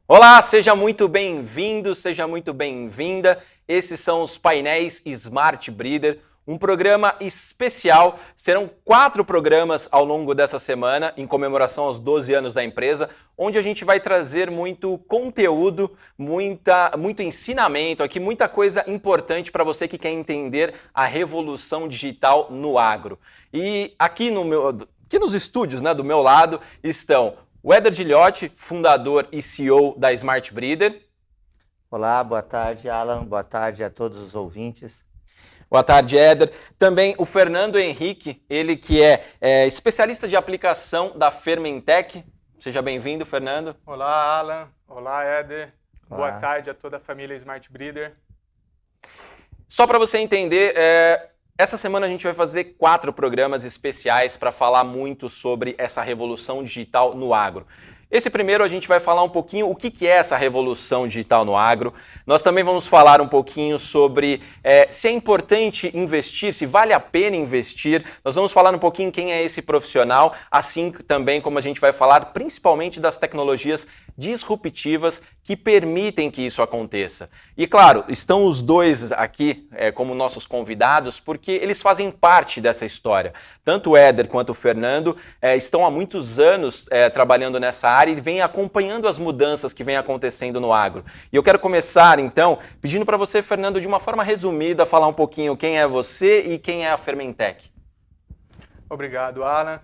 Olá, seja muito bem-vindo, seja muito bem-vinda. Esses são os painéis Smart Breeder, um programa especial. Serão 4 programas ao longo dessa semana, em comemoração aos 12 anos da empresa, onde a gente vai trazer muito conteúdo, muito ensinamento aqui, muita coisa importante para você que quer entender a revolução digital no agro. E aqui nos estúdios, do meu lado, estão o Éder Gilhote, fundador e CEO da Smart Breeder. Olá, boa tarde, Alan. Boa tarde a todos os ouvintes. Boa tarde, Éder. Também o Fernando Henrique, ele que é especialista de aplicação da Fermentec. Seja bem-vindo, Fernando. Olá, Alan. Olá, Éder. Olá. Boa tarde a toda a família Smart Breeder. Só para você entender, essa semana a gente vai fazer 4 programas especiais para falar muito sobre essa revolução digital no agro. Esse primeiro a gente vai falar um pouquinho o que é essa revolução digital no agro. Nós também vamos falar um pouquinho sobre se é importante investir, se vale a pena investir. Nós vamos falar um pouquinho quem é esse profissional, assim também como a gente vai falar principalmente das tecnologias disruptivas que permitem que isso aconteça. E claro, estão os dois aqui como nossos convidados porque eles fazem parte dessa história. Tanto o Éder quanto o Fernando estão há muitos anos trabalhando nessa área e vem acompanhando as mudanças que vem acontecendo no agro. E eu quero começar, então, pedindo para você, Fernando, de uma forma resumida, falar um pouquinho quem é você e quem é a Fermentec. Obrigado, Alan.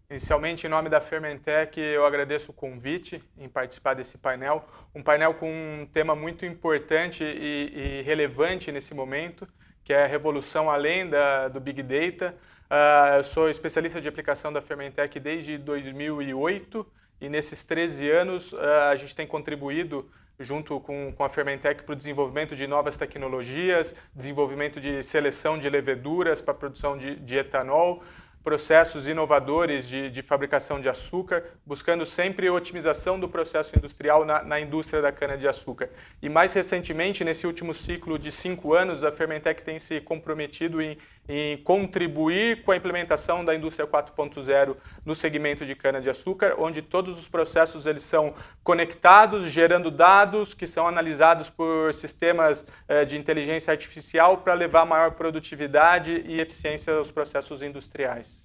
Inicialmente, em nome da Fermentec, eu agradeço o convite em participar desse painel. Um painel com um tema muito importante e relevante nesse momento, que é a revolução além do Big Data. Eu sou especialista de aplicação da Fermentec desde 2008. E nesses 13 anos a gente tem contribuído junto com a Fermentec para o desenvolvimento de novas tecnologias, desenvolvimento de seleção de leveduras para a produção de etanol, processos inovadores de fabricação de açúcar, buscando sempre otimização do processo industrial na indústria da cana-de-açúcar. E mais recentemente, nesse último ciclo de 5 anos, a Fermentec tem se comprometido em contribuir com a implementação da indústria 4.0 no segmento de cana-de-açúcar, onde todos os processos eles são conectados, gerando dados que são analisados por sistemas de inteligência artificial para levar maior produtividade e eficiência aos processos industriais.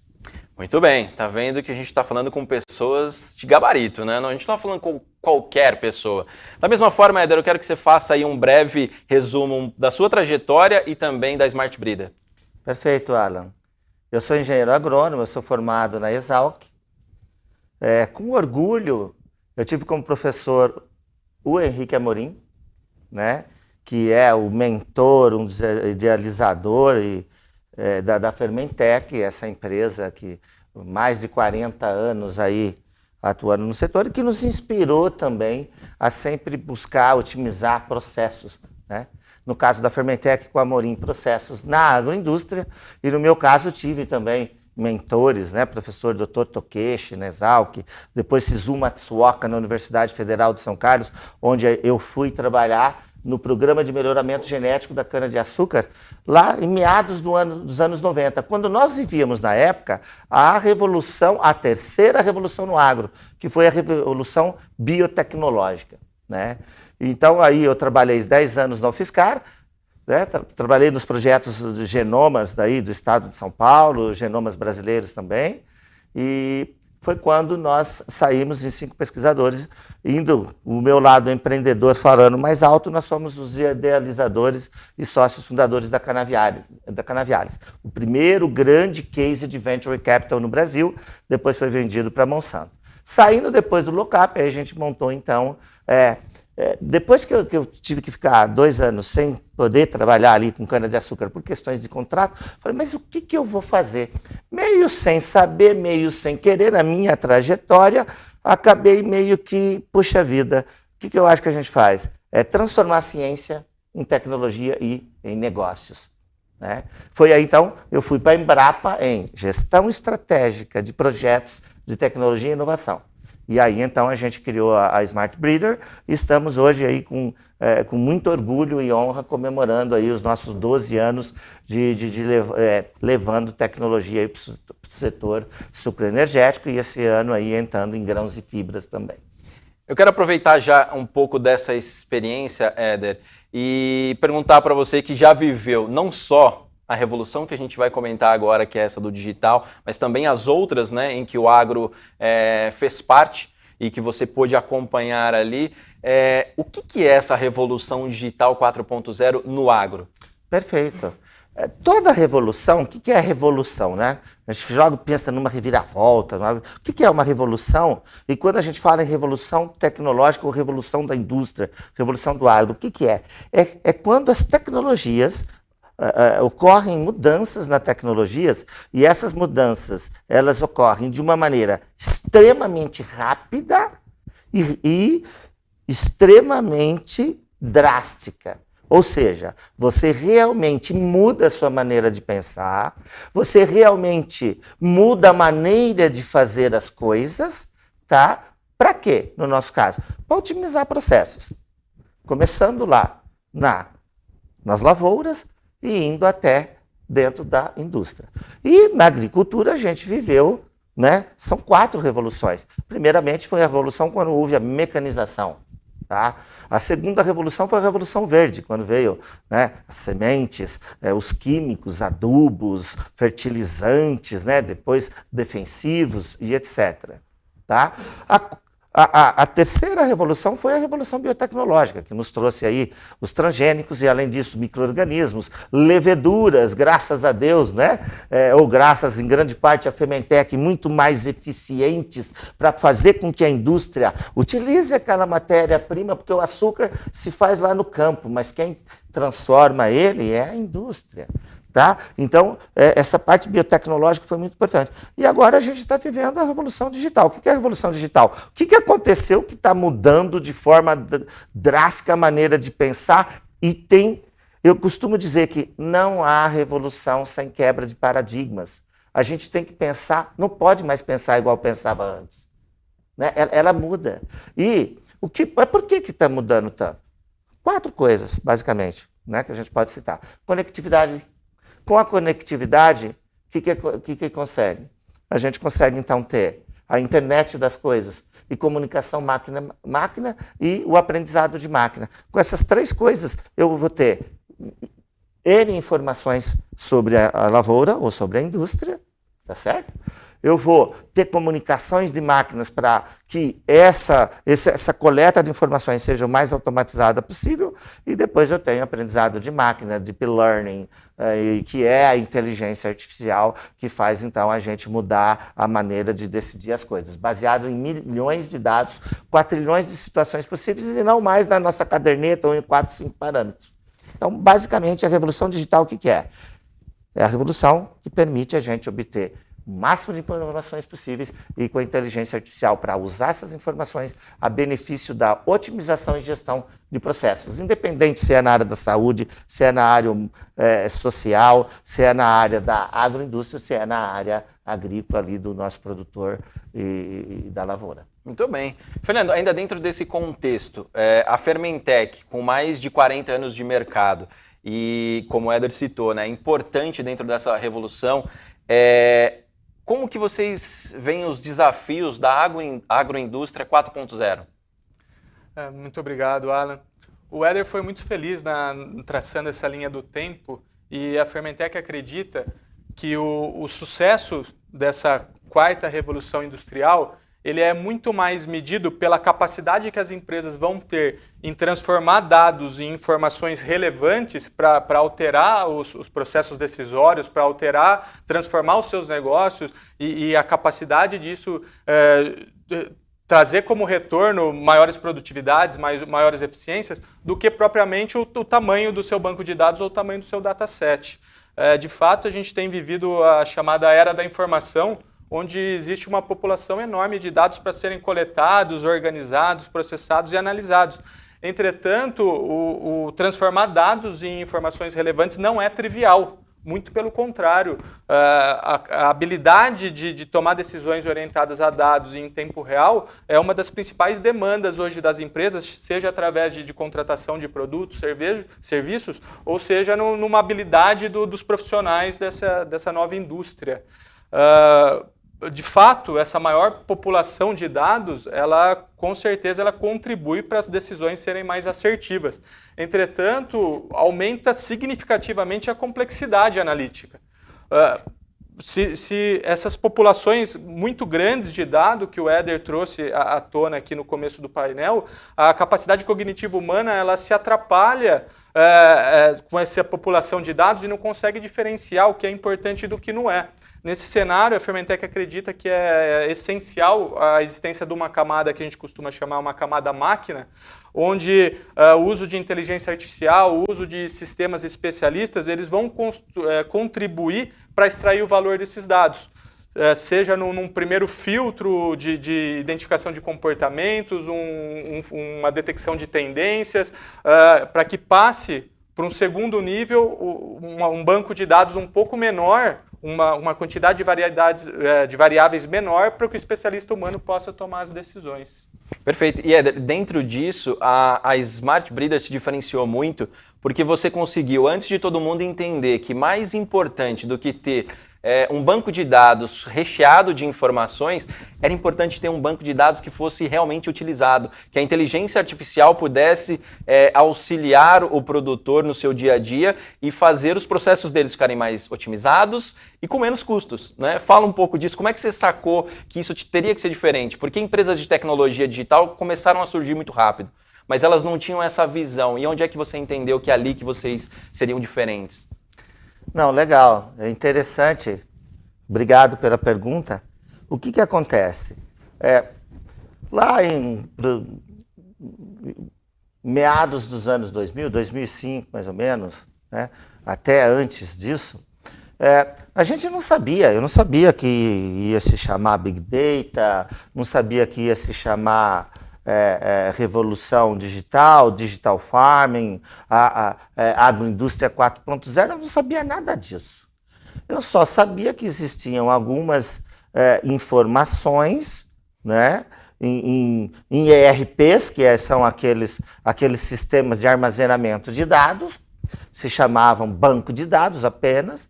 Muito bem, tá vendo que a gente está falando com pessoas de gabarito, né? Não, a gente não está falando com qualquer pessoa. Da mesma forma, Éder, eu quero que você faça aí um breve resumo da sua trajetória e também da Smart Breeder. Perfeito, Alan. Eu sou engenheiro agrônomo, eu sou formado na Exalc. Com orgulho, eu tive como professor o Henrique Amorim, né? Que é o mentor, um idealizador da Fermentec, essa empresa que mais de 40 anos aí atuando no setor e que nos inspirou também a sempre buscar otimizar processos, né? No caso da Fermentec com a Amorim, processos na agroindústria, e no meu caso tive também mentores, né? Professor Dr. Tokeshi na Exalc, depois Shizu Matsuoka na Universidade Federal de São Carlos, onde eu fui trabalhar no programa de melhoramento genético da cana-de-açúcar, lá em meados dos anos 90, quando nós vivíamos na época a terceira revolução no agro, que foi a revolução biotecnológica, né? Então aí eu trabalhei 10 anos na UFSCar, né? Trabalhei nos projetos de genomas daí do estado de São Paulo, genomas brasileiros também, e foi quando nós saímos em 5 pesquisadores, indo o meu lado empreendedor falando mais alto, nós somos os idealizadores e sócios fundadores da Canaviales. O primeiro grande case de venture capital no Brasil, depois foi vendido para Monsanto. Saindo depois do lockup, aí a gente montou então... depois que eu tive que ficar 2 anos sem poder trabalhar ali com cana-de-açúcar por questões de contrato, falei, mas o que eu vou fazer? Meio sem saber, meio sem querer, na minha trajetória, acabei meio que, puxa vida, o que eu acho que a gente faz? É transformar a ciência em tecnologia e em negócios, né? Foi aí, então, eu fui para a Embrapa em gestão estratégica de projetos de tecnologia e inovação. E aí, então, a gente criou a Smart Breeder e estamos hoje aí com muito orgulho e honra comemorando aí os nossos 12 anos levando tecnologia para o setor sucroenergético e esse ano aí entrando em grãos e fibras também. Eu quero aproveitar já um pouco dessa experiência, Éder, e perguntar para você que já viveu não só a revolução que a gente vai comentar agora, que é essa do digital, mas também as outras, né, em que o agro fez parte e que você pôde acompanhar ali. O que é essa revolução digital 4.0 no agro? Perfeito. Toda revolução, o que é a revolução, né? A gente joga, pensa numa reviravolta. O que é uma revolução? E quando a gente fala em revolução tecnológica ou revolução da indústria, revolução do agro, o que é? É quando as tecnologias ocorrem mudanças nas tecnologias e essas mudanças elas ocorrem de uma maneira extremamente rápida e extremamente drástica. Ou seja, você realmente muda a sua maneira de pensar, você realmente muda a maneira de fazer as coisas, tá? Para quê, no nosso caso? Para otimizar processos. Começando lá nas lavouras e indo até dentro da indústria. E na agricultura a gente viveu, né? São 4 revoluções. Primeiramente foi a revolução quando houve a mecanização. Tá? A segunda revolução foi a Revolução Verde, quando veio, né, as sementes, os químicos, adubos, fertilizantes, né, depois defensivos e etc. Tá? A terceira revolução foi a revolução biotecnológica, que nos trouxe aí os transgênicos e, além disso, micro-organismos, leveduras, graças a Deus, né? Ou graças, em grande parte, à Fermentec, muito mais eficientes para fazer com que a indústria utilize aquela matéria-prima, porque o açúcar se faz lá no campo, mas quem transforma ele é a indústria. Tá? Então, essa parte biotecnológica foi muito importante. E agora a gente está vivendo a revolução digital. O que é a revolução digital? O que aconteceu que está mudando de forma drástica a maneira de pensar? E eu costumo dizer que não há revolução sem quebra de paradigmas. A gente tem que pensar, não pode mais pensar igual pensava antes. Né? Ela muda. E por que está mudando tanto? 4 coisas, basicamente, né, que a gente pode citar. Conectividade. Com a conectividade, o que consegue? A gente consegue, então, ter a internet das coisas e comunicação máquina e o aprendizado de máquina. Com essas 3 coisas, eu vou ter N informações sobre a lavoura ou sobre a indústria, tá certo? Eu vou ter comunicações de máquinas para que essa coleta de informações seja o mais automatizada possível, e depois eu tenho aprendizado de máquina, deep learning, que é a inteligência artificial que faz, então, a gente mudar a maneira de decidir as coisas, baseado em milhões de dados, 4 trilhões de situações possíveis, e não mais na nossa caderneta ou em 4, 5 parâmetros. Então, basicamente, a revolução digital, o que é? É a revolução que permite a gente obter o máximo de informações possíveis e com a inteligência artificial para usar essas informações a benefício da otimização e gestão de processos, independente se é na área da saúde, se é na área social, se é na área da agroindústria, se é na área agrícola ali do nosso produtor e da lavoura. Muito bem. Fernando, ainda dentro desse contexto, a Fermentec, com mais de 40 anos de mercado, e como o Éder citou, né, importante dentro dessa revolução, como que vocês veem os desafios da agroindústria 4.0? Muito obrigado, Alan. O Éder foi muito feliz traçando essa linha do tempo, e a Fermentec acredita que o sucesso dessa 4ª revolução industrial ele é muito mais medido pela capacidade que as empresas vão ter em transformar dados em informações relevantes para alterar os processos decisórios, para transformar os seus negócios e a capacidade disso trazer como retorno maiores produtividades, maiores eficiências, do que propriamente o tamanho do seu banco de dados ou o tamanho do seu dataset. De fato, a gente tem vivido a chamada era da informação, onde existe uma população enorme de dados para serem coletados, organizados, processados e analisados. Entretanto, o transformar dados em informações relevantes não é trivial. Muito pelo contrário, a habilidade de tomar decisões orientadas a dados em tempo real é uma das principais demandas hoje das empresas, seja através de contratação de produtos, serviços, ou seja numa habilidade dos profissionais dessa nova indústria. de fato, essa maior população de dados, ela com certeza ela contribui para as decisões serem mais assertivas. Entretanto, aumenta significativamente a complexidade analítica. Se essas populações muito grandes de dado que o Éder trouxe à tona aqui no começo do painel, a capacidade cognitiva humana ela se atrapalha com essa população de dados e não consegue diferenciar o que é importante do que não é. Nesse cenário, a Fermentec acredita que é essencial a existência de uma camada que a gente costuma chamar uma camada máquina, onde o uso de inteligência artificial, o uso de sistemas especialistas, eles vão contribuir para extrair o valor desses dados. Seja num primeiro filtro de identificação de comportamentos, uma detecção de tendências, para que passe para um segundo nível um banco de dados um pouco menor, uma quantidade de variáveis menor para que o especialista humano possa tomar as decisões. Perfeito. E dentro disso, a Smart Breeder se diferenciou muito porque você conseguiu, antes de todo mundo entender que mais importante do que ter um banco de dados recheado de informações, era importante ter um banco de dados que fosse realmente utilizado, que a inteligência artificial pudesse auxiliar o produtor no seu dia a dia e fazer os processos deles ficarem mais otimizados e com menos custos, né? Fala um pouco disso, como é que você sacou que isso teria que ser diferente? Porque empresas de tecnologia digital começaram a surgir muito rápido, mas elas não tinham essa visão. E onde é que você entendeu que é ali que vocês seriam diferentes? Não, legal, é interessante. Obrigado pela pergunta. O que acontece? Lá em meados dos anos 2000, 2005 mais ou menos, né, até antes disso, a gente não sabia, eu não sabia que ia se chamar Big Data, não sabia que ia se chamar revolução digital, digital farming, agroindústria 4.0, eu não sabia nada disso. Eu só sabia que existiam algumas informações, né, em ERPs, que são aqueles sistemas de armazenamento de dados, se chamavam banco de dados apenas,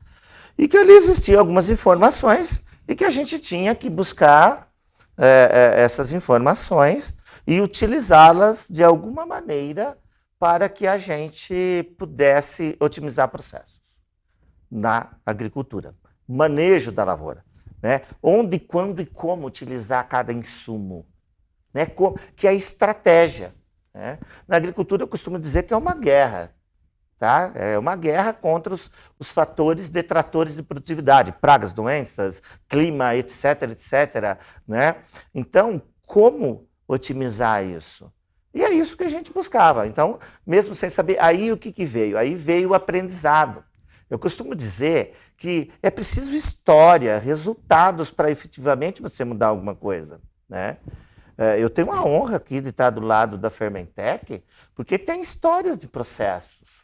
e que ali existiam algumas informações e que a gente tinha que buscar essas informações e utilizá-las de alguma maneira para que a gente pudesse otimizar processos na agricultura. Manejo da lavoura, né? Onde, quando e como utilizar cada insumo, né? Que é a estratégia, né? Na agricultura eu costumo dizer que é uma guerra, tá? É uma guerra contra os fatores detratores de produtividade, pragas, doenças, clima, etc, etc, né? Então, como otimizar isso? E é isso que a gente buscava. Então, mesmo sem saber, aí o que veio? Aí veio o aprendizado. Eu costumo dizer que é preciso história, resultados para efetivamente você mudar alguma coisa, né? Eu tenho a honra aqui de estar do lado da Fermentec, porque tem histórias de processos.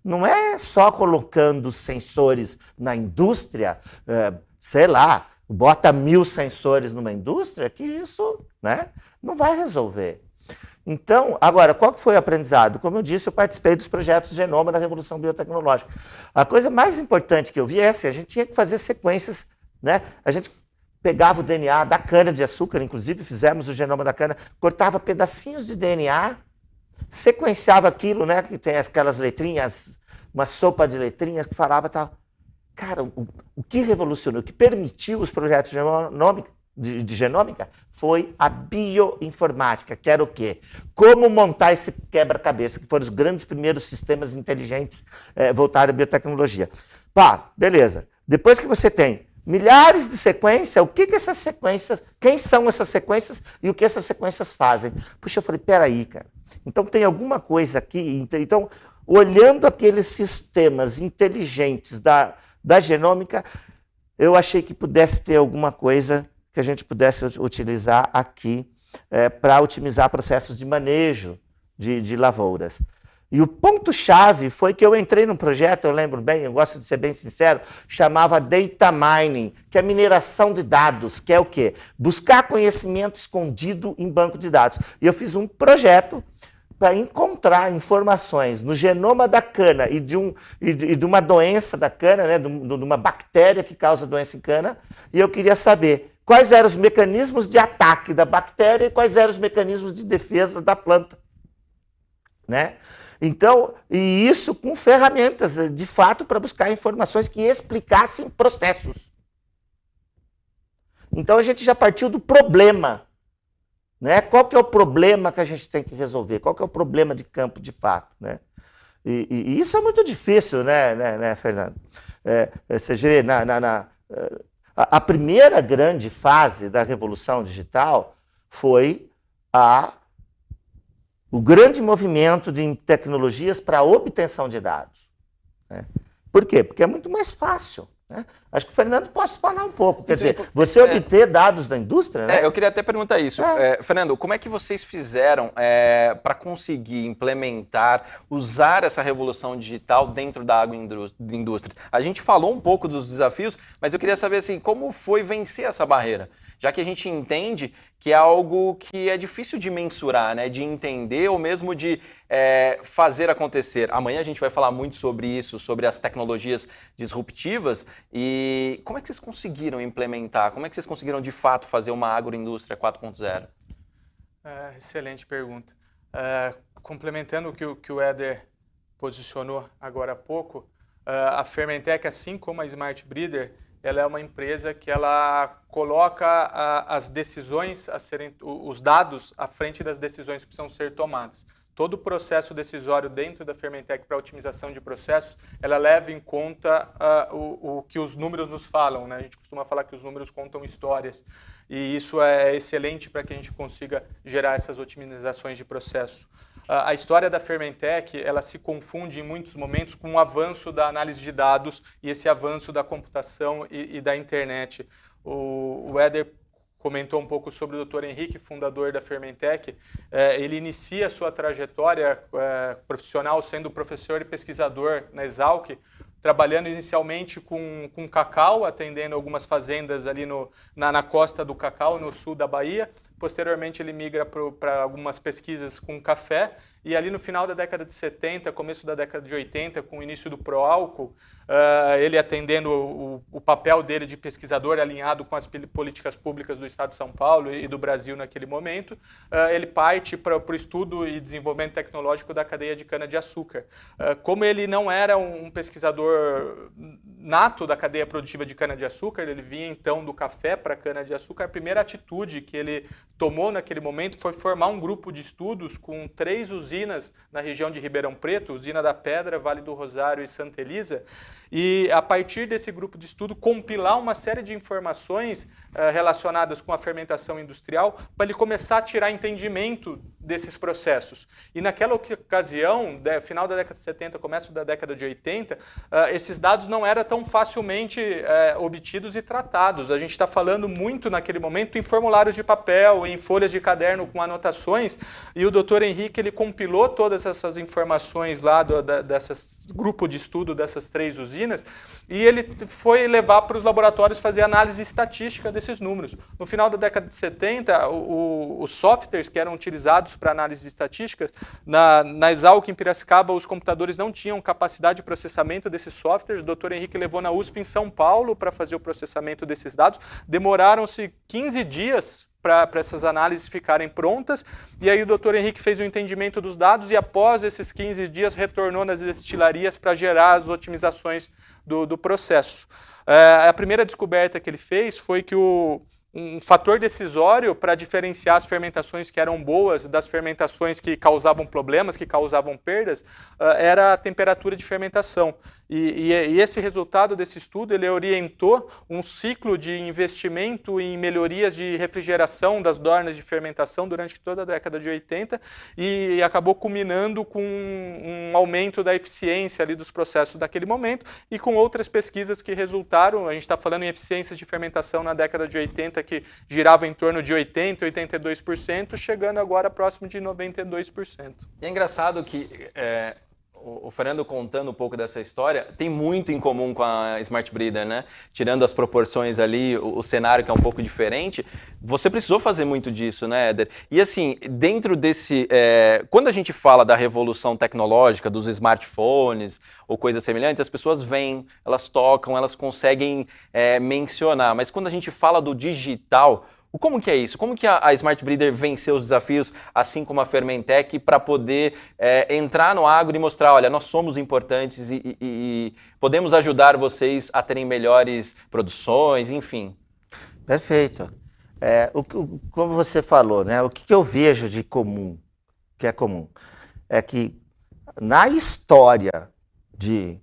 Não é só colocando sensores na indústria, sei lá, bota 1000 sensores numa indústria, que isso, né, não vai resolver. Então, agora, qual que foi o aprendizado? Como eu disse, eu participei dos projetos Genoma da Revolução Biotecnológica. A coisa mais importante que eu vi é assim, a gente tinha que fazer sequências, né? A gente pegava o DNA da cana-de-açúcar, inclusive fizemos o genoma da cana, cortava pedacinhos de DNA, sequenciava aquilo, né, que tem aquelas letrinhas, uma sopa de letrinhas que falava tal. Cara, o que revolucionou, o que permitiu os projetos de genômica foi a bioinformática, que era o quê? Como montar esse quebra-cabeça, que foram os grandes primeiros sistemas inteligentes voltados à biotecnologia. Pá, beleza. Depois que você tem milhares de sequências, o que essas sequências, quem são essas sequências e o que essas sequências fazem? Puxa, eu falei, peraí, cara. Então tem alguma coisa aqui. Então, olhando aqueles sistemas inteligentes da genômica, eu achei que pudesse ter alguma coisa que a gente pudesse utilizar aqui para otimizar processos de manejo de lavouras. E o ponto-chave foi que eu entrei num projeto, eu lembro bem, eu gosto de ser bem sincero, chamava Data Mining, que é mineração de dados, que é o quê? Buscar conhecimento escondido em banco de dados. E eu fiz um projeto para encontrar informações no genoma da cana e de uma doença da cana, né, de uma bactéria que causa doença em cana, e eu queria saber quais eram os mecanismos de ataque da bactéria e quais eram os mecanismos de defesa da planta, né? Então, e isso com ferramentas, de fato, para buscar informações que explicassem processos. Então, a gente já partiu do problema, né? Qual que é o problema que a gente tem que resolver? Qual que é o problema de campo, de fato, né? E isso é muito difícil, né, Fernando? Você vê, a primeira grande fase da revolução digital foi o grande movimento de tecnologias para a obtenção de dados, né? Por quê? Porque é muito mais fácil, né? Acho que o Fernando pode falar um pouco. Quer dizer, você obter dados da indústria, né? Eu queria até perguntar isso. Fernando, como é que vocês fizeram para conseguir implementar, usar essa revolução digital dentro da agroindústria? A gente falou um pouco dos desafios, mas eu queria saber assim, como foi vencer essa barreira? Já que a gente entende que é algo que é difícil de mensurar, né? De entender ou mesmo de fazer acontecer. Amanhã a gente vai falar muito sobre isso, sobre as tecnologias disruptivas. E como é que vocês conseguiram implementar? Como é que vocês conseguiram, de fato, fazer uma agroindústria 4.0? Excelente pergunta. Complementando o que o Éder posicionou agora há pouco, a Fermentec, assim como a Smart Breeder, ela é uma empresa que ela coloca as decisões os dados à frente das decisões que precisam ser tomadas. Todo o processo decisório dentro da Fermentec para otimização de processos, ela leva em conta o que os números nos falam, né? A gente costuma falar que os números contam histórias, e isso é excelente para que a gente consiga gerar essas otimizações de processo. A história da Fermentec, ela se confunde em muitos momentos com o avanço da análise de dados e esse avanço da computação e da internet. O Éder comentou um pouco sobre o Dr. Henrique, fundador da Fermentec. Ele inicia a sua trajetória profissional sendo professor e pesquisador na Exalc, trabalhando inicialmente com cacau, atendendo algumas fazendas ali na costa do cacau, no sul da Bahia. Posteriormente, ele migra para algumas pesquisas com café. E ali no final da década de 70, começo da década de 80, com o início do Proálcool, ele atendendo o papel dele de pesquisador alinhado com as políticas públicas do Estado de São Paulo e do Brasil naquele momento, ele parte para o estudo e desenvolvimento tecnológico da cadeia de cana-de-açúcar. Como ele não era um pesquisador nato da cadeia produtiva de cana-de-açúcar, ele vinha então do café para a cana-de-açúcar, a primeira atitude que ele tomou naquele momento foi formar um grupo de estudos com 3 usinas na região de Ribeirão Preto, Usina da Pedra, Vale do Rosário e Santa Elisa, e a partir desse grupo de estudo compilar uma série de informações relacionadas com a fermentação industrial para ele começar a tirar entendimento desses processos. E naquela ocasião, final da década de 70, começo da década de 80, esses dados não eram tão facilmente obtidos e tratados. A gente está falando muito naquele momento em formulários de papel, em folhas de caderno com anotações, e o Dr. Henrique ele compilou todas essas informações lá desse grupo de estudo dessas 3 usinas, e ele foi levar para os laboratórios fazer análise estatística desses números. No final da década de 70, os softwares que eram utilizados para análise de estatísticas, na Exalc em Piracicaba, os computadores não tinham capacidade de processamento desses softwares. O Dr. Henrique levou na USP em São Paulo para fazer o processamento desses dados. Demoraram-se 15 dias para essas análises ficarem prontas, e aí o Dr. Henrique fez o entendimento dos dados e após esses 15 dias retornou nas destilarias para gerar as otimizações do processo. A primeira descoberta que ele fez foi que um fator decisório para diferenciar as fermentações que eram boas das fermentações que causavam problemas, que causavam perdas, era a temperatura de fermentação. E esse resultado desse estudo, ele orientou um ciclo de investimento em melhorias de refrigeração das dornas de fermentação durante toda a década de 80 e acabou culminando com um aumento da eficiência ali dos processos daquele momento e com outras pesquisas que resultaram. A gente está falando em eficiências de fermentação na década de 80 que girava em torno de 80%, 82%, chegando agora próximo de 92%. E é engraçado que O Fernando contando um pouco dessa história, tem muito em comum com a Smart Breeder, né? Tirando as proporções ali, o cenário que é um pouco diferente, você precisou fazer muito disso, né, Éder? E assim, dentro desse... quando a gente fala da revolução tecnológica, dos smartphones ou coisas semelhantes, as pessoas vêm, elas tocam, elas conseguem mencionar. Mas quando a gente fala do digital... Como que é isso? Como que a Smart Breeder venceu os desafios, assim como a Fermentec, para poder entrar no agro e mostrar, olha, nós somos importantes e podemos ajudar vocês a terem melhores produções, enfim. Perfeito. Como você falou, né? O que eu vejo de comum, que é comum, é que na história de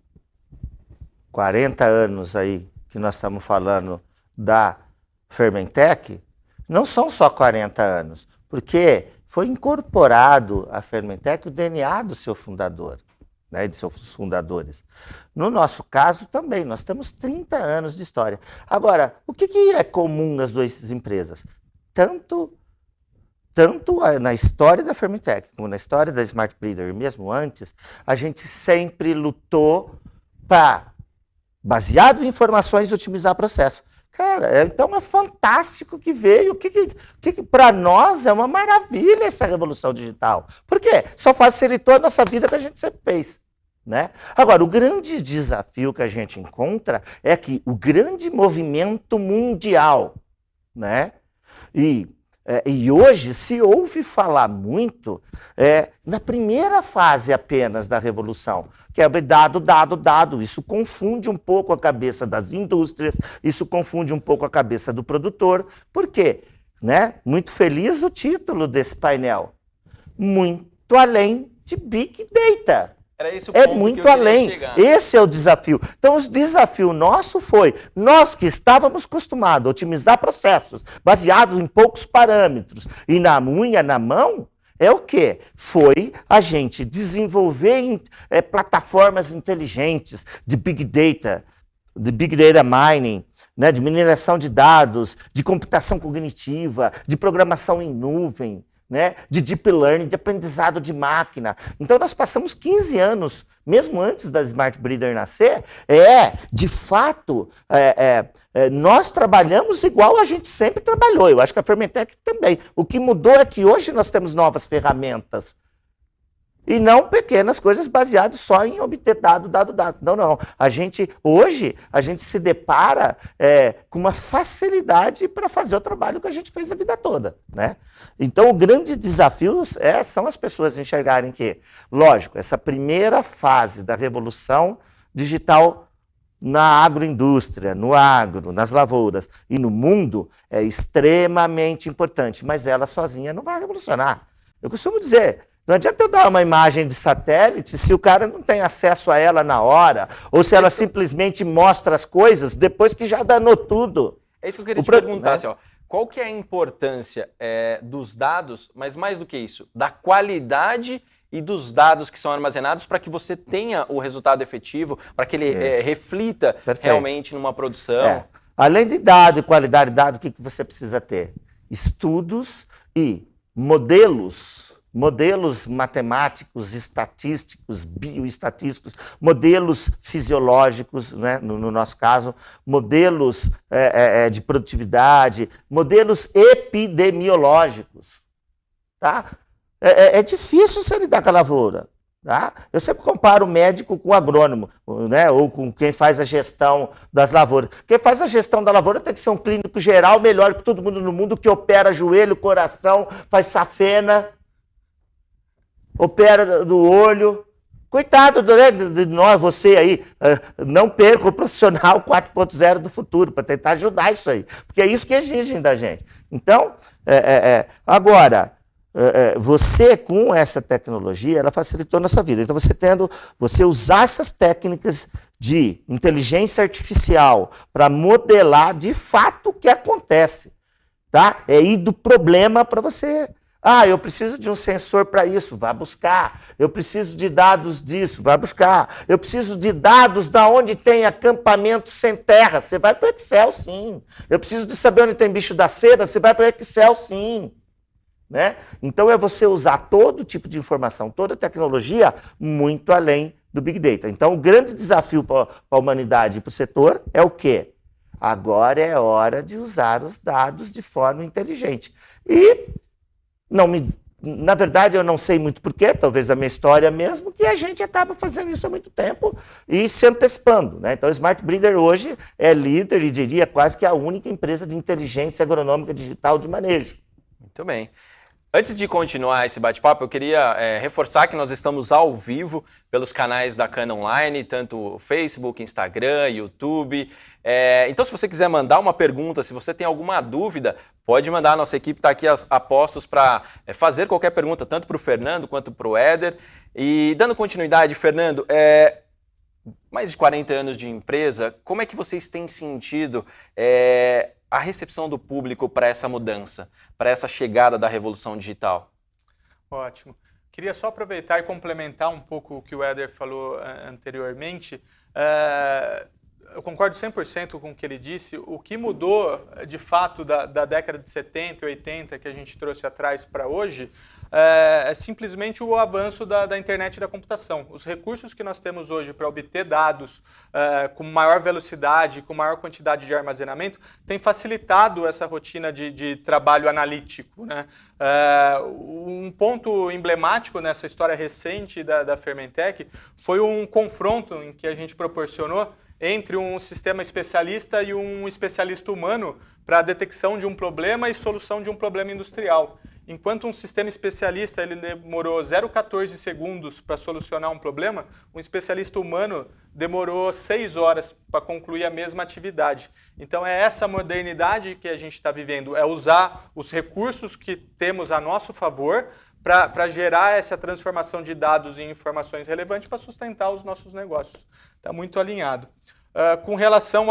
40 anos aí, que nós estamos falando da Fermentec, não são só 40 anos, porque foi incorporado à Fermentec o DNA do seu fundador, né, de seus fundadores. No nosso caso também, nós temos 30 anos de história. Agora, o que é comum nas duas empresas? Tanto na história da Fermentec como na história da Smart Breeder, mesmo antes, a gente sempre lutou para, baseado em informações, otimizar processo. Cara, então é fantástico que veio. Que para nós é uma maravilha essa revolução digital. Por quê? Só facilitou a nossa vida que a gente sempre fez, né? Agora, o grande desafio que a gente encontra é que o grande movimento mundial, né? E hoje se ouve falar muito na primeira fase apenas da revolução, que é dado. Isso confunde um pouco a cabeça das indústrias, isso confunde um pouco a cabeça do produtor. Por quê? Né? Muito feliz o título desse painel. Muito além de Big Data. Era esse o ponto muito que eu além. Chegar. Esse é o desafio. Então, o desafio nosso foi, nós que estávamos acostumados a otimizar processos baseados em poucos parâmetros e na unha, na mão, é o quê? Foi a gente desenvolver plataformas inteligentes de Big Data Mining, né, de mineração de dados, de computação cognitiva, de programação em nuvem, né, de deep learning, de aprendizado de máquina. Então nós passamos 15 anos, mesmo antes da Smart Breeder nascer, de fato, nós trabalhamos igual a gente sempre trabalhou. Eu acho que a Fermentec também. O que mudou é que hoje nós temos novas ferramentas. E não pequenas coisas baseadas só em obter dado. Não. Hoje, a gente se depara com uma facilidade para fazer o trabalho que a gente fez a vida toda, né? Então, o grande desafio são as pessoas enxergarem que, lógico, essa primeira fase da revolução digital na agroindústria, no agro, nas lavouras e no mundo é extremamente importante, mas ela sozinha não vai revolucionar. Eu costumo dizer... Não adianta eu dar uma imagem de satélite se o cara não tem acesso a ela na hora, ou se ela simplesmente mostra as coisas depois que já danou tudo. É isso que eu queria te perguntar, assim, ó, qual que é a importância dos dados, mas mais do que isso, da qualidade e dos dados que são armazenados para que você tenha o resultado efetivo, para que ele reflita realmente numa produção? Além de dado e qualidade de dado, o que você precisa ter? Estudos e modelos matemáticos, estatísticos, bioestatísticos, modelos fisiológicos, né, no nosso caso, modelos de produtividade, modelos epidemiológicos. Tá? É difícil você lidar com a lavoura. Tá? Eu sempre comparo o médico com o agrônomo, né, ou com quem faz a gestão das lavouras. Quem faz a gestão da lavoura tem que ser um clínico geral, melhor que todo mundo no mundo, que opera joelho, coração, faz safena, opera do olho. Coitado de nós, você aí, não perca o profissional 4.0 do futuro para tentar ajudar isso aí, porque é isso que exigem da gente. Então, agora, você com essa tecnologia, ela facilitou a nossa vida. Então, você usar essas técnicas de inteligência artificial para modelar de fato o que acontece, tá? É ir do problema para você... eu preciso de um sensor para isso, vá buscar. Eu preciso de dados disso, vá buscar. Eu preciso de dados da onde tem acampamento sem terra, você vai para o Excel, sim. Eu preciso de saber onde tem bicho da seda, você vai para o Excel, sim. né? Então é você usar todo tipo de informação, toda tecnologia, muito além do Big Data. Então o grande desafio para a humanidade e para o setor é o quê? Agora é hora de usar os dados de forma inteligente. E na verdade eu não sei muito porquê, talvez a minha história mesmo, que a gente acaba fazendo isso há muito tempo e se antecipando, né? Então o Smart Breeder hoje é líder e diria quase que a única empresa de inteligência agronômica digital de manejo. Muito bem. Antes de continuar esse bate-papo, eu queria reforçar que nós estamos ao vivo pelos canais da CAN Online, tanto Facebook, Instagram, YouTube. Então, se você quiser mandar uma pergunta, se você tem alguma dúvida, pode mandar. A nossa equipe está aqui a postos para fazer qualquer pergunta, tanto para o Fernando quanto para o Éder. E dando continuidade, Fernando, mais de 40 anos de empresa, como é que vocês têm sentido a recepção do público para essa mudança, para essa chegada da revolução digital? Ótimo. Queria só aproveitar e complementar um pouco o que o Éder falou anteriormente. Eu concordo 100% com o que ele disse. O que mudou, de fato, da década de 70 e 80 que a gente trouxe atrás para hoje é simplesmente o avanço da internet e da computação. Os recursos que nós temos hoje para obter dados com maior velocidade, com maior quantidade de armazenamento, tem facilitado essa rotina de trabalho analítico, né? Um ponto emblemático nessa história recente da Fermentec foi um confronto em que a gente proporcionou entre um sistema especialista e um especialista humano para a detecção de um problema e solução de um problema industrial. Enquanto um sistema especialista ele demorou 0,14 segundos para solucionar um problema, um especialista humano demorou 6 horas para concluir a mesma atividade. Então é essa modernidade que a gente está vivendo, é usar os recursos que temos a nosso favor para gerar essa transformação de dados em informações relevantes para sustentar os nossos negócios. Está muito alinhado. Com relação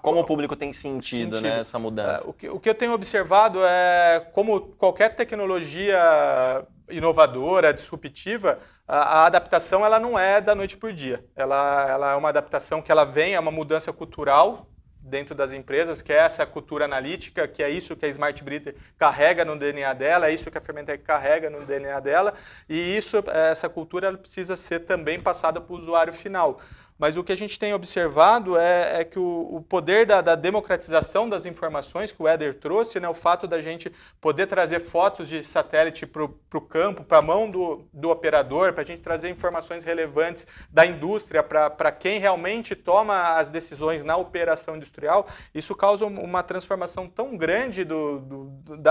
como o público tem sentido, né, essa mudança? O que eu tenho observado é como qualquer tecnologia inovadora, disruptiva, a adaptação ela não é da noite por dia. Ela é uma adaptação que ela vem, é uma mudança cultural dentro das empresas, que é essa cultura analítica, que é isso que a Smart Breeder carrega no DNA dela, é isso que a Fermentec carrega no DNA dela, e essa cultura ela precisa ser também passada para o usuário final. Mas o que a gente tem observado é que o poder da democratização das informações que o Éder trouxe, né, o fato da gente poder trazer fotos de satélite para o campo, para a mão do operador, para a gente trazer informações relevantes da indústria, para quem realmente toma as decisões na operação industrial, isso causa uma transformação tão grande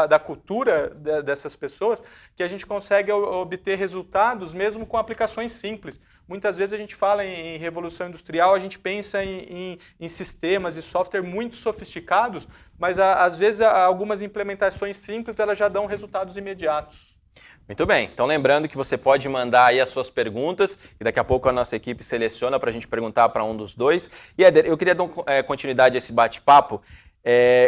da cultura dessas pessoas que a gente consegue obter resultados mesmo com aplicações simples. Muitas vezes a gente fala em revolução industrial, a gente pensa em sistemas e software muito sofisticados, mas às vezes algumas implementações simples elas já dão resultados imediatos. Muito bem, então lembrando que você pode mandar aí as suas perguntas e daqui a pouco a nossa equipe seleciona para a gente perguntar para um dos dois. E Éder, eu queria dar continuidade a esse bate-papo.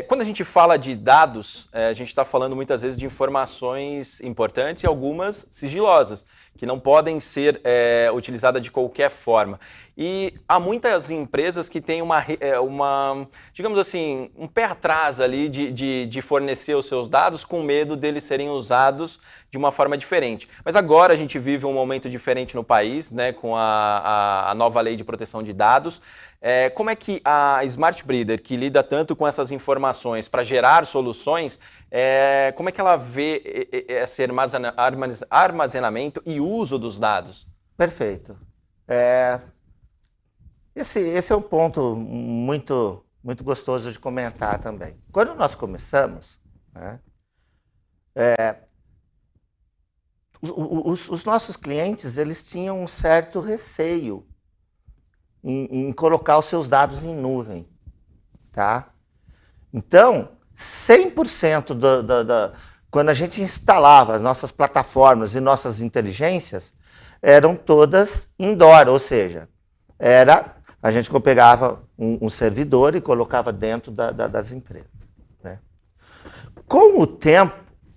Quando a gente fala de dados, a gente está falando muitas vezes de informações importantes e algumas sigilosas, que não podem ser utilizadas de qualquer forma. E há muitas empresas que têm digamos assim, um pé atrás ali de fornecer os seus dados com medo deles serem usados de uma forma diferente. Mas agora a gente vive um momento diferente no país, né, com a nova lei de proteção de dados. Como é que a Smart Breeder, que lida tanto com essas informações para gerar soluções, como é que ela vê esse armazenamento e uso dos dados? Perfeito. Esse é um ponto muito, muito gostoso de comentar também. Quando nós começamos, né, os nossos clientes eles tinham um certo receio em colocar os seus dados em nuvem, tá? Então, 100% quando a gente instalava as nossas plataformas e nossas inteligências, eram todas indoor, ou seja, a gente pegava um servidor e colocava dentro das empresas, né? Com o tempo,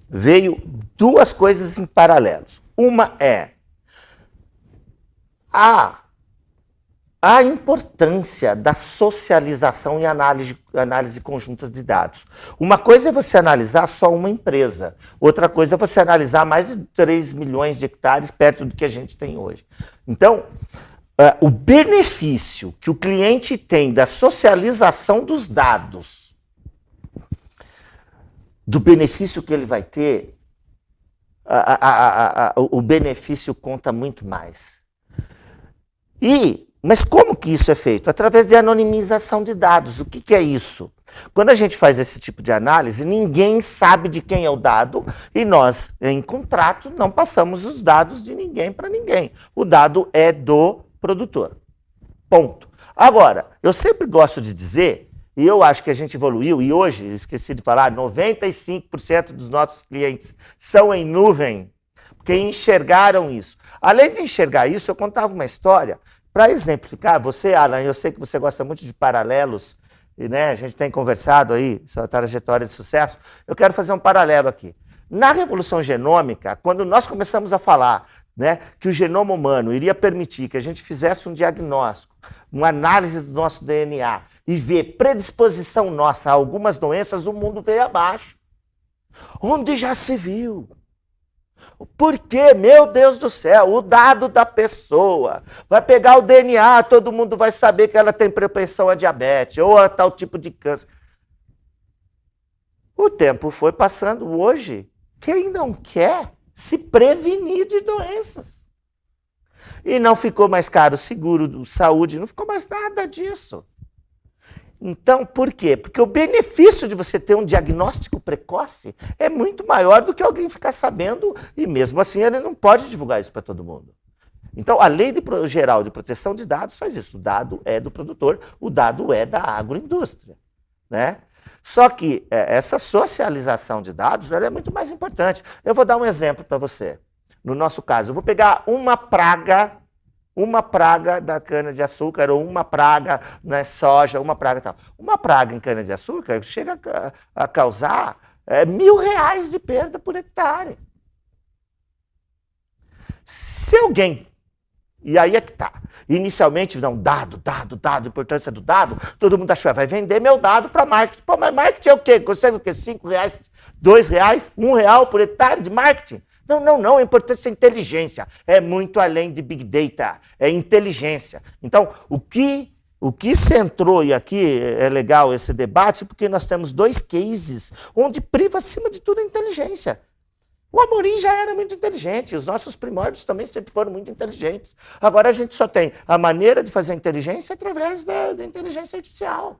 veio duas coisas em paralelos. Uma a importância da socialização e análise conjuntas de dados. Uma coisa é você analisar só uma empresa, outra coisa é você analisar mais de 3 milhões de hectares perto do que a gente tem hoje. Então, o benefício que o cliente tem da socialização dos dados, do benefício que ele vai ter, o benefício conta muito mais. Mas como que isso é feito? Através de anonimização de dados. O que é isso? Quando a gente faz esse tipo de análise, ninguém sabe de quem é o dado e nós, em contrato, não passamos os dados de ninguém para ninguém. O dado é do produtor. Ponto. Agora, eu sempre gosto de dizer, e eu acho que a gente evoluiu, e hoje, esqueci de falar, 95% dos nossos clientes são em nuvem, porque enxergaram isso. Além de enxergar isso, eu contava uma história. Para exemplificar, você, Alan, eu sei que você gosta muito de paralelos, e né, a gente tem conversado aí, sua trajetória de sucesso, eu quero fazer um paralelo aqui. Na Revolução Genômica, quando nós começamos a falar, né, que o genoma humano iria permitir que a gente fizesse um diagnóstico, uma análise do nosso DNA e ver predisposição nossa a algumas doenças, o mundo veio abaixo. Onde já se viu? Porque, meu Deus do céu, o dado da pessoa vai pegar o DNA, todo mundo vai saber que ela tem propensão a diabetes ou a tal tipo de câncer. O tempo foi passando. Hoje, quem não quer se prevenir de doenças? E não ficou mais caro o seguro de saúde, não ficou mais nada disso. Então, por quê? Porque o benefício de você ter um diagnóstico precoce é muito maior do que alguém ficar sabendo, e mesmo assim ele não pode divulgar isso para todo mundo. Então, a Lei Geral de Proteção de Dados faz isso. O dado é do produtor, o dado é da agroindústria, né? Só que essa socialização de dados ela é muito mais importante. Eu vou dar um exemplo para você. No nosso caso, eu vou pegar uma praga da cana-de-açúcar, ou uma praga na soja, uma praga tal. Uma praga em cana-de-açúcar chega a causar R$1.000 de perda por hectare. Se alguém... E aí é que tá. Inicialmente, não, dado, importância do dado, todo mundo achou, vai vender meu dado para marketing. Pô, mas marketing é o quê? Consegue o quê? R$5, R$2, R$1 por hectare de marketing? Não, a importância é inteligência. É muito além de Big Data, é inteligência. Então, o que centrou, e aqui é legal esse debate, porque nós temos 2 cases onde priva, acima de tudo, a inteligência. O Amorim já era muito inteligente, os nossos primórdios também sempre foram muito inteligentes. Agora a gente só tem a maneira de fazer a inteligência através da inteligência artificial,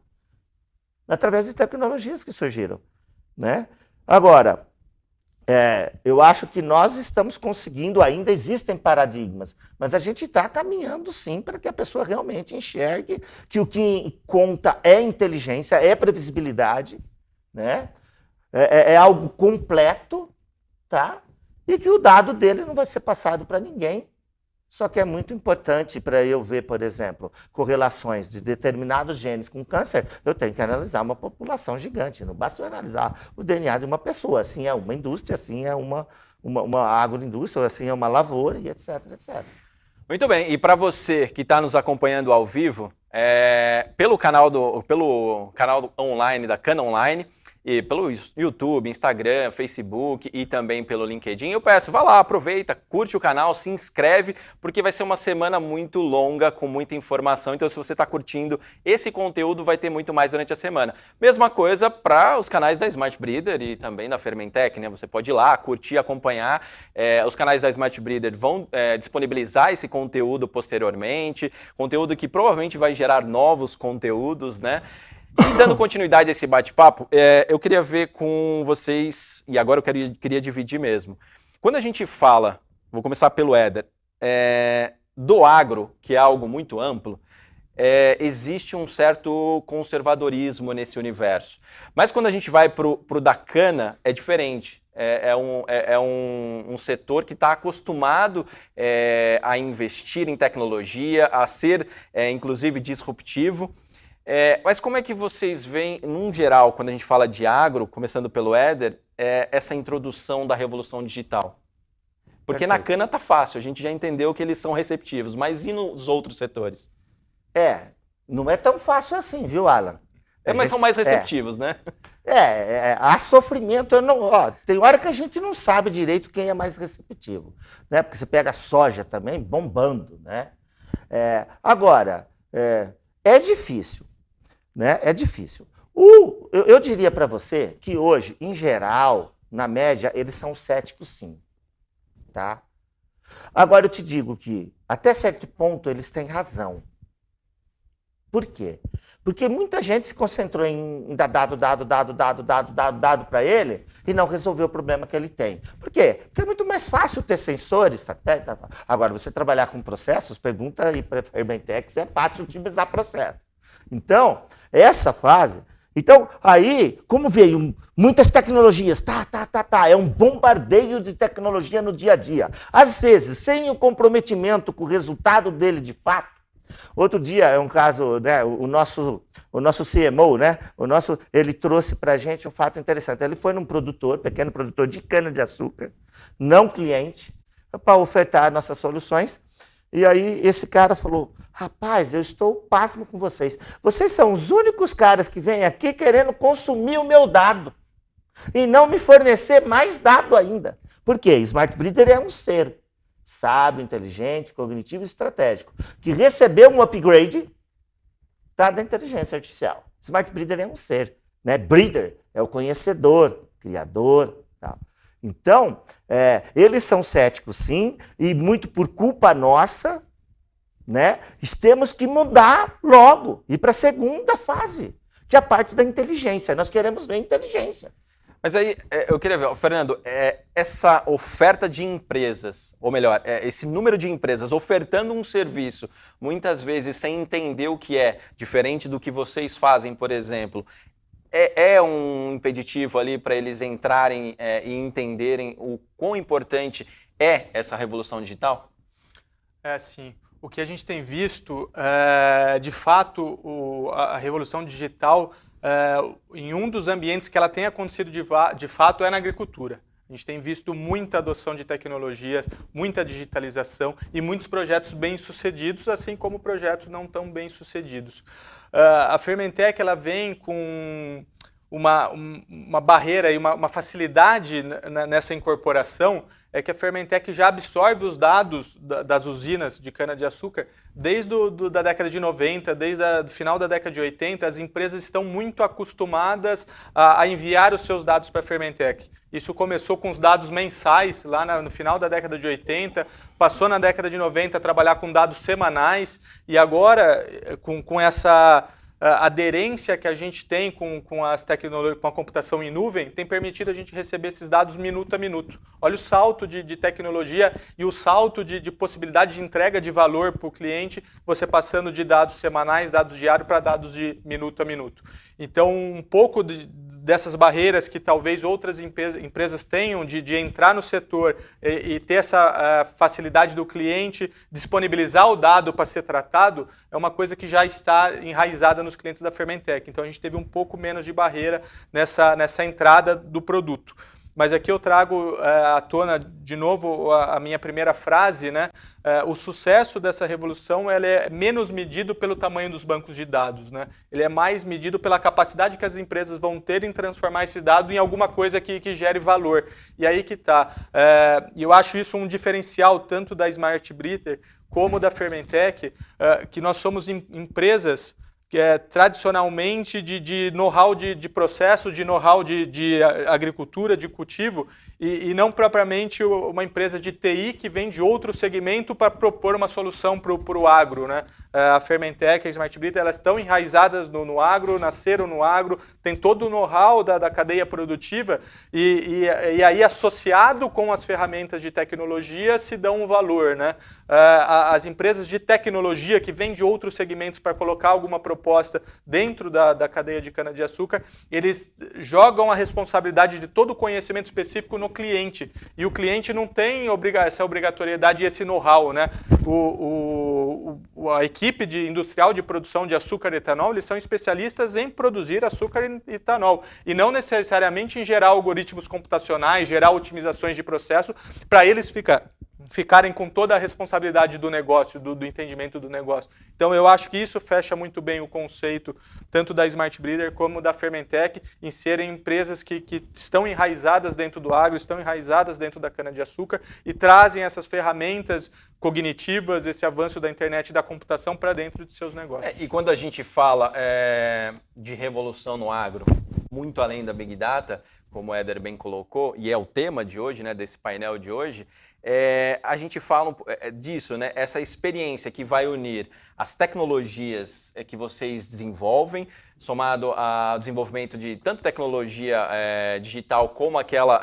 através de tecnologias que surgiram, né? Agora, eu acho que nós estamos conseguindo, ainda existem paradigmas, mas a gente está caminhando sim para que a pessoa realmente enxergue que o que conta é inteligência, é previsibilidade, né? É algo completo, tá? E que o dado dele não vai ser passado para ninguém. Só que é muito importante para eu ver, por exemplo, correlações de determinados genes com câncer, eu tenho que analisar uma população gigante. Não basta eu analisar o DNA de uma pessoa. Assim é uma indústria, assim é uma agroindústria, assim é uma lavoura, e etc, etc. Muito bem. E para você que está nos acompanhando ao vivo, pelo canal online da Cana Online, e pelo YouTube, Instagram, Facebook e também pelo LinkedIn, eu peço, vá lá, aproveita, curte o canal, se inscreve, porque vai ser uma semana muito longa, com muita informação, então se você está curtindo esse conteúdo, vai ter muito mais durante a semana. Mesma coisa para os canais da Smart Breeder e também da Fermentec, né? Você pode ir lá, curtir, acompanhar, os canais da Smart Breeder vão disponibilizar esse conteúdo posteriormente, conteúdo que provavelmente vai gerar novos conteúdos, né? E dando continuidade a esse bate-papo, eu queria ver com vocês, e agora eu queria dividir mesmo. Quando a gente fala, vou começar pelo Éder, do agro, que é algo muito amplo, existe um certo conservadorismo nesse universo. Mas quando a gente vai para o da cana, é diferente. É um setor que está acostumado a investir em tecnologia, a ser, inclusive, disruptivo. Mas como é que vocês veem, num geral, quando a gente fala de agro, começando pelo Éder, essa introdução da revolução digital? Porque na cana tá fácil, a gente já entendeu que eles são receptivos, mas e nos outros setores? Não é tão fácil assim, viu, Alan? Mas são mais receptivos, né? Há sofrimento. Tem hora que a gente não sabe direito quem é mais receptivo, né? Porque você pega soja também bombando, né? Agora, é difícil, né? É difícil. Eu diria para você que hoje, em geral, na média, eles são céticos, sim, tá? Agora eu te digo que, até certo ponto, eles têm razão. Por quê? Porque muita gente se concentrou em dar dado para ele e não resolveu o problema que ele tem. Por quê? Porque é muito mais fácil ter sensores. Agora, você trabalhar com processos, pergunta aí para a Fermentec se é fácil otimizar processo. Então, essa fase... Então, aí, como veio muitas tecnologias, é um bombardeio de tecnologia no dia a dia. Às vezes, sem o comprometimento com o resultado dele de fato. Outro dia, é um caso, né, o nosso CMO, né, ele trouxe para a gente um fato interessante. Ele foi num pequeno produtor de cana-de-açúcar, não cliente, para ofertar nossas soluções. E aí esse cara falou, rapaz, eu estou pasmo com vocês. Vocês são os únicos caras que vêm aqui querendo consumir o meu dado e não me fornecer mais dado ainda. Por quê? Smart Breeder é um ser sábio, inteligente, cognitivo e estratégico, que recebeu um upgrade da inteligência artificial. Smart Breeder é um ser, né? Breeder é o conhecedor, criador, tal. Então, eles são céticos, sim, e muito por culpa nossa, né? Temos que mudar logo, ir para a segunda fase, que é a parte da inteligência. Nós queremos ver inteligência. Mas aí, eu queria ver, Fernando, essa oferta de empresas, ou melhor, esse número de empresas ofertando um serviço, muitas vezes sem entender o que é, diferente do que vocês fazem, por exemplo, é um impeditivo ali para eles entrarem e entenderem o quão importante é essa revolução digital? Sim. O que a gente tem visto, de fato, a revolução digital, em um dos ambientes que ela tem acontecido de fato é na agricultura. A gente tem visto muita adoção de tecnologias, muita digitalização e muitos projetos bem-sucedidos, assim como projetos não tão bem-sucedidos. A Fermentec ela vem com uma barreira e uma facilidade nessa incorporação, é que a Fermentec já absorve os dados das usinas de cana-de-açúcar desde da década de 90, desde o final da década de 80, as empresas estão muito acostumadas a enviar os seus dados para a Fermentec. Isso começou com os dados mensais, lá no final da década de 80, passou na década de 90 a trabalhar com dados semanais, e agora, com essa aderência que a gente tem com as tecnologias, com a computação em nuvem, tem permitido a gente receber esses dados minuto a minuto. Olha o salto de tecnologia e o salto de possibilidade de entrega de valor para o cliente, você passando de dados semanais, dados diários, para dados de minuto a minuto. Então, um pouco dessas barreiras que talvez outras empresas tenham de entrar no setor e ter essa facilidade do cliente disponibilizar o dado para ser tratado, é uma coisa que já está enraizada nos clientes da Fermentec. Então, a gente teve um pouco menos de barreira nessa entrada do produto. Mas aqui eu trago à tona de novo a minha primeira frase, né? O sucesso dessa revolução ele é menos medido pelo tamanho dos bancos de dados, né? Ele é mais medido pela capacidade que as empresas vão ter em transformar esses dados em alguma coisa que gere valor. E aí que está. Eu acho isso um diferencial tanto da Smart Breeder como da Fermentec, que nós somos empresas que tradicionalmente de know-how de processo, de know-how de agricultura, de cultivo, e não propriamente uma empresa de TI que vem de outro segmento para propor uma solução para o agro, né? A Fermentec e a Smart Breeder, elas estão enraizadas no agro, nasceram no agro, tem todo o know-how da cadeia produtiva e aí associado com as ferramentas de tecnologia se dão um valor, né? As empresas de tecnologia que vêm de outros segmentos para colocar alguma proposta dentro da cadeia de cana-de-açúcar, eles jogam a responsabilidade de todo o conhecimento específico no cliente. E o cliente não tem essa obrigatoriedade e esse know-how, né? A equipe industrial de produção de açúcar e etanol, eles são especialistas em produzir açúcar e etanol. E não necessariamente em gerar algoritmos computacionais, gerar otimizações de processo, para eles ficarem com toda a responsabilidade do negócio, do entendimento do negócio. Então eu acho que isso fecha muito bem o conceito tanto da Smart Breeder como da Fermentec em serem empresas que estão enraizadas dentro do agro, estão enraizadas dentro da cana-de-açúcar e trazem essas ferramentas cognitivas, esse avanço da internet e da computação para dentro de seus negócios. E quando a gente fala de revolução no agro, muito além da Big Data, como o Éder bem colocou, e é o tema de hoje, né, desse painel de hoje, a gente fala disso, né, essa experiência que vai unir as tecnologias que vocês desenvolvem, somado ao desenvolvimento de tanto tecnologia digital como aquela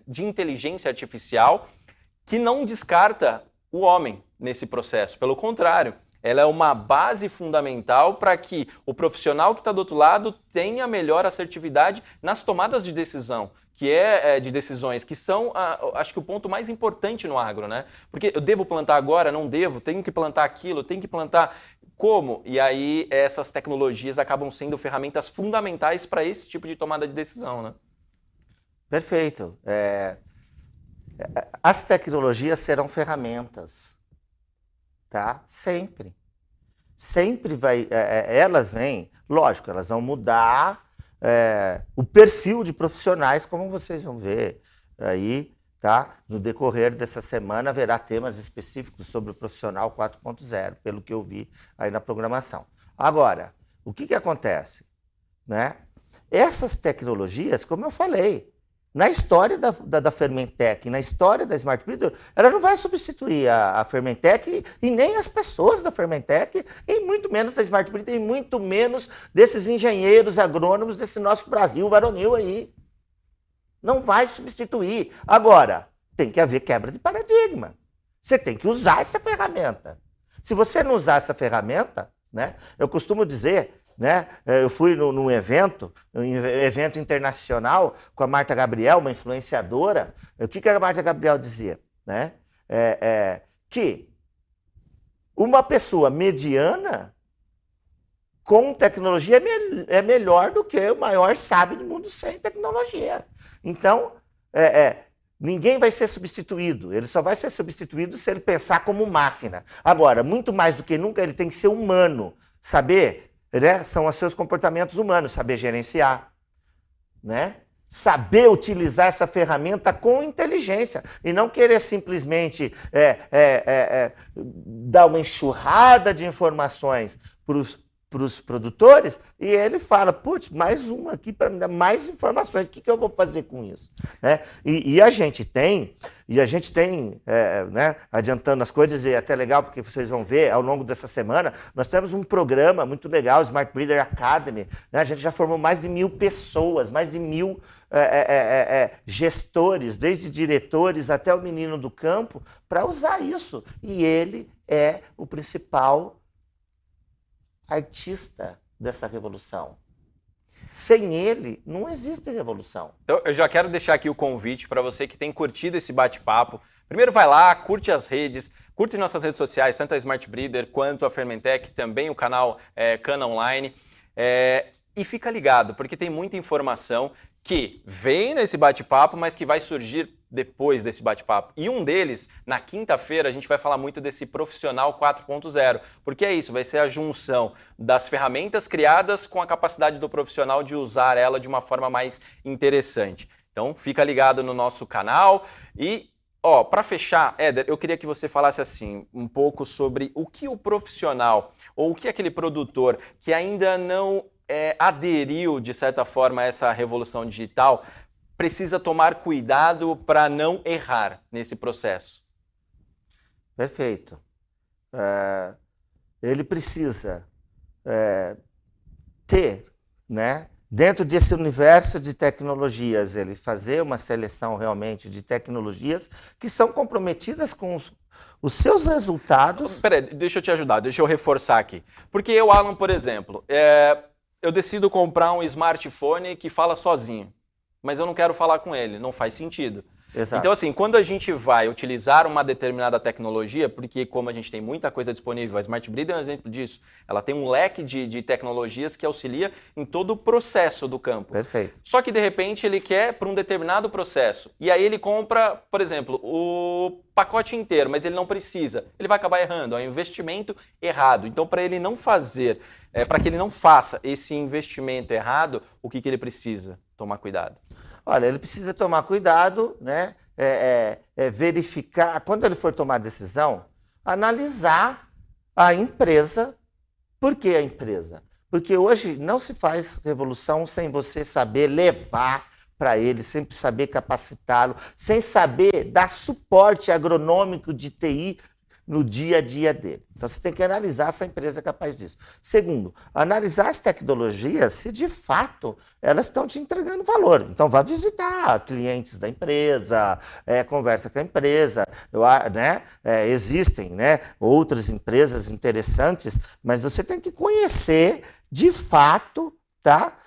de inteligência artificial, que não descarta o homem nesse processo. Pelo contrário, ela é uma base fundamental para que o profissional que está do outro lado tenha melhor assertividade nas tomadas de decisão, de decisões, que são, acho que o ponto mais importante no agro, né? Porque eu devo plantar agora, não devo, tenho que plantar aquilo, tenho que plantar como? E aí essas tecnologias acabam sendo ferramentas fundamentais para esse tipo de tomada de decisão, né? Perfeito. As tecnologias serão ferramentas. Tá? Sempre. Sempre vai. Elas vêm, lógico, elas vão mudar o perfil de profissionais, como vocês vão ver aí, tá? No decorrer dessa semana haverá temas específicos sobre o profissional 4.0, pelo que eu vi aí na programação. Agora, o que acontece? Né? Essas tecnologias, como eu falei, na história da Fermentec, na história da Smart Breeder, ela não vai substituir a Fermentec e nem as pessoas da Fermentec, e muito menos da Smart Breeder, e muito menos desses engenheiros agrônomos desse nosso Brasil varonil aí. Não vai substituir. Agora, tem que haver quebra de paradigma. Você tem que usar essa ferramenta. Se você não usar essa ferramenta, né, eu costumo dizer... Né? Eu fui num evento internacional com a Marta Gabriel, uma influenciadora. O que a Marta Gabriel dizia? Né? Que uma pessoa mediana com tecnologia é melhor do que o maior sábio do mundo sem tecnologia. Então, ninguém vai ser substituído. Ele só vai ser substituído se ele pensar como máquina. Agora, muito mais do que nunca, ele tem que ser humano, saber... Né? São os seus comportamentos humanos, saber gerenciar, né? Saber utilizar essa ferramenta com inteligência e não querer simplesmente dar uma enxurrada de informações para os produtores e ele fala, putz, mais uma aqui para me dar mais informações, o que eu vou fazer com isso? Né? E a gente tem, né, adiantando as coisas, e é até legal porque vocês vão ver ao longo dessa semana, nós temos um programa muito legal, Smart Breeder Academy, né? A gente já formou mais de 1.000 pessoas, mais de 1.000 gestores, desde diretores até o menino do campo, para usar isso. E ele é o principal artista dessa revolução. Sem ele, não existe revolução. Então, eu já quero deixar aqui o convite para você que tem curtido esse bate-papo. Primeiro vai lá, curte as redes, curte nossas redes sociais, tanto a Smart Breeder quanto a Fermentec, também o canal Cana Online. E fica ligado, porque tem muita informação que vem nesse bate-papo, mas que vai surgir depois desse bate-papo. E um deles, na quinta-feira, a gente vai falar muito desse profissional 4.0, porque é isso, vai ser a junção das ferramentas criadas com a capacidade do profissional de usar ela de uma forma mais interessante. Então, fica ligado no nosso canal e, para fechar, Éder, eu queria que você falasse assim, um pouco sobre o que o profissional ou o que aquele produtor que ainda não aderiu, de certa forma, a essa revolução digital, precisa tomar cuidado para não errar nesse processo. Perfeito. Ele precisa ter, né, dentro desse universo de tecnologias, ele fazer uma seleção realmente de tecnologias que são comprometidas com os seus resultados. Peraí, deixa eu te ajudar, deixa eu reforçar aqui. Porque eu, Alan, por exemplo, eu decido comprar um smartphone que fala sozinho, mas eu não quero falar com ele, não faz sentido. Exato. Então, assim, quando a gente vai utilizar uma determinada tecnologia, porque como a gente tem muita coisa disponível, a Smart Breeder é um exemplo disso, ela tem um leque de tecnologias que auxilia em todo o processo do campo. Perfeito. Só que, de repente, ele quer para um determinado processo. E aí ele compra, por exemplo, o pacote inteiro, mas ele não precisa. Ele vai acabar errando, é um investimento errado. Então, para ele não fazer, para que ele não faça esse investimento errado, o que ele precisa? Tomar cuidado. Olha, ele precisa tomar cuidado, né? Verificar, quando ele for tomar decisão, analisar a empresa. Por que a empresa? Porque hoje não se faz revolução sem você saber levar para ele, sem saber capacitá-lo, sem saber dar suporte agronômico de TI no dia a dia dele. Então você tem que analisar se a empresa é capaz disso. Segundo, analisar as tecnologias se de fato elas estão te entregando valor. Então vá visitar clientes da empresa, conversa com a empresa, existem, né, outras empresas interessantes, mas você tem que conhecer de fato, tá?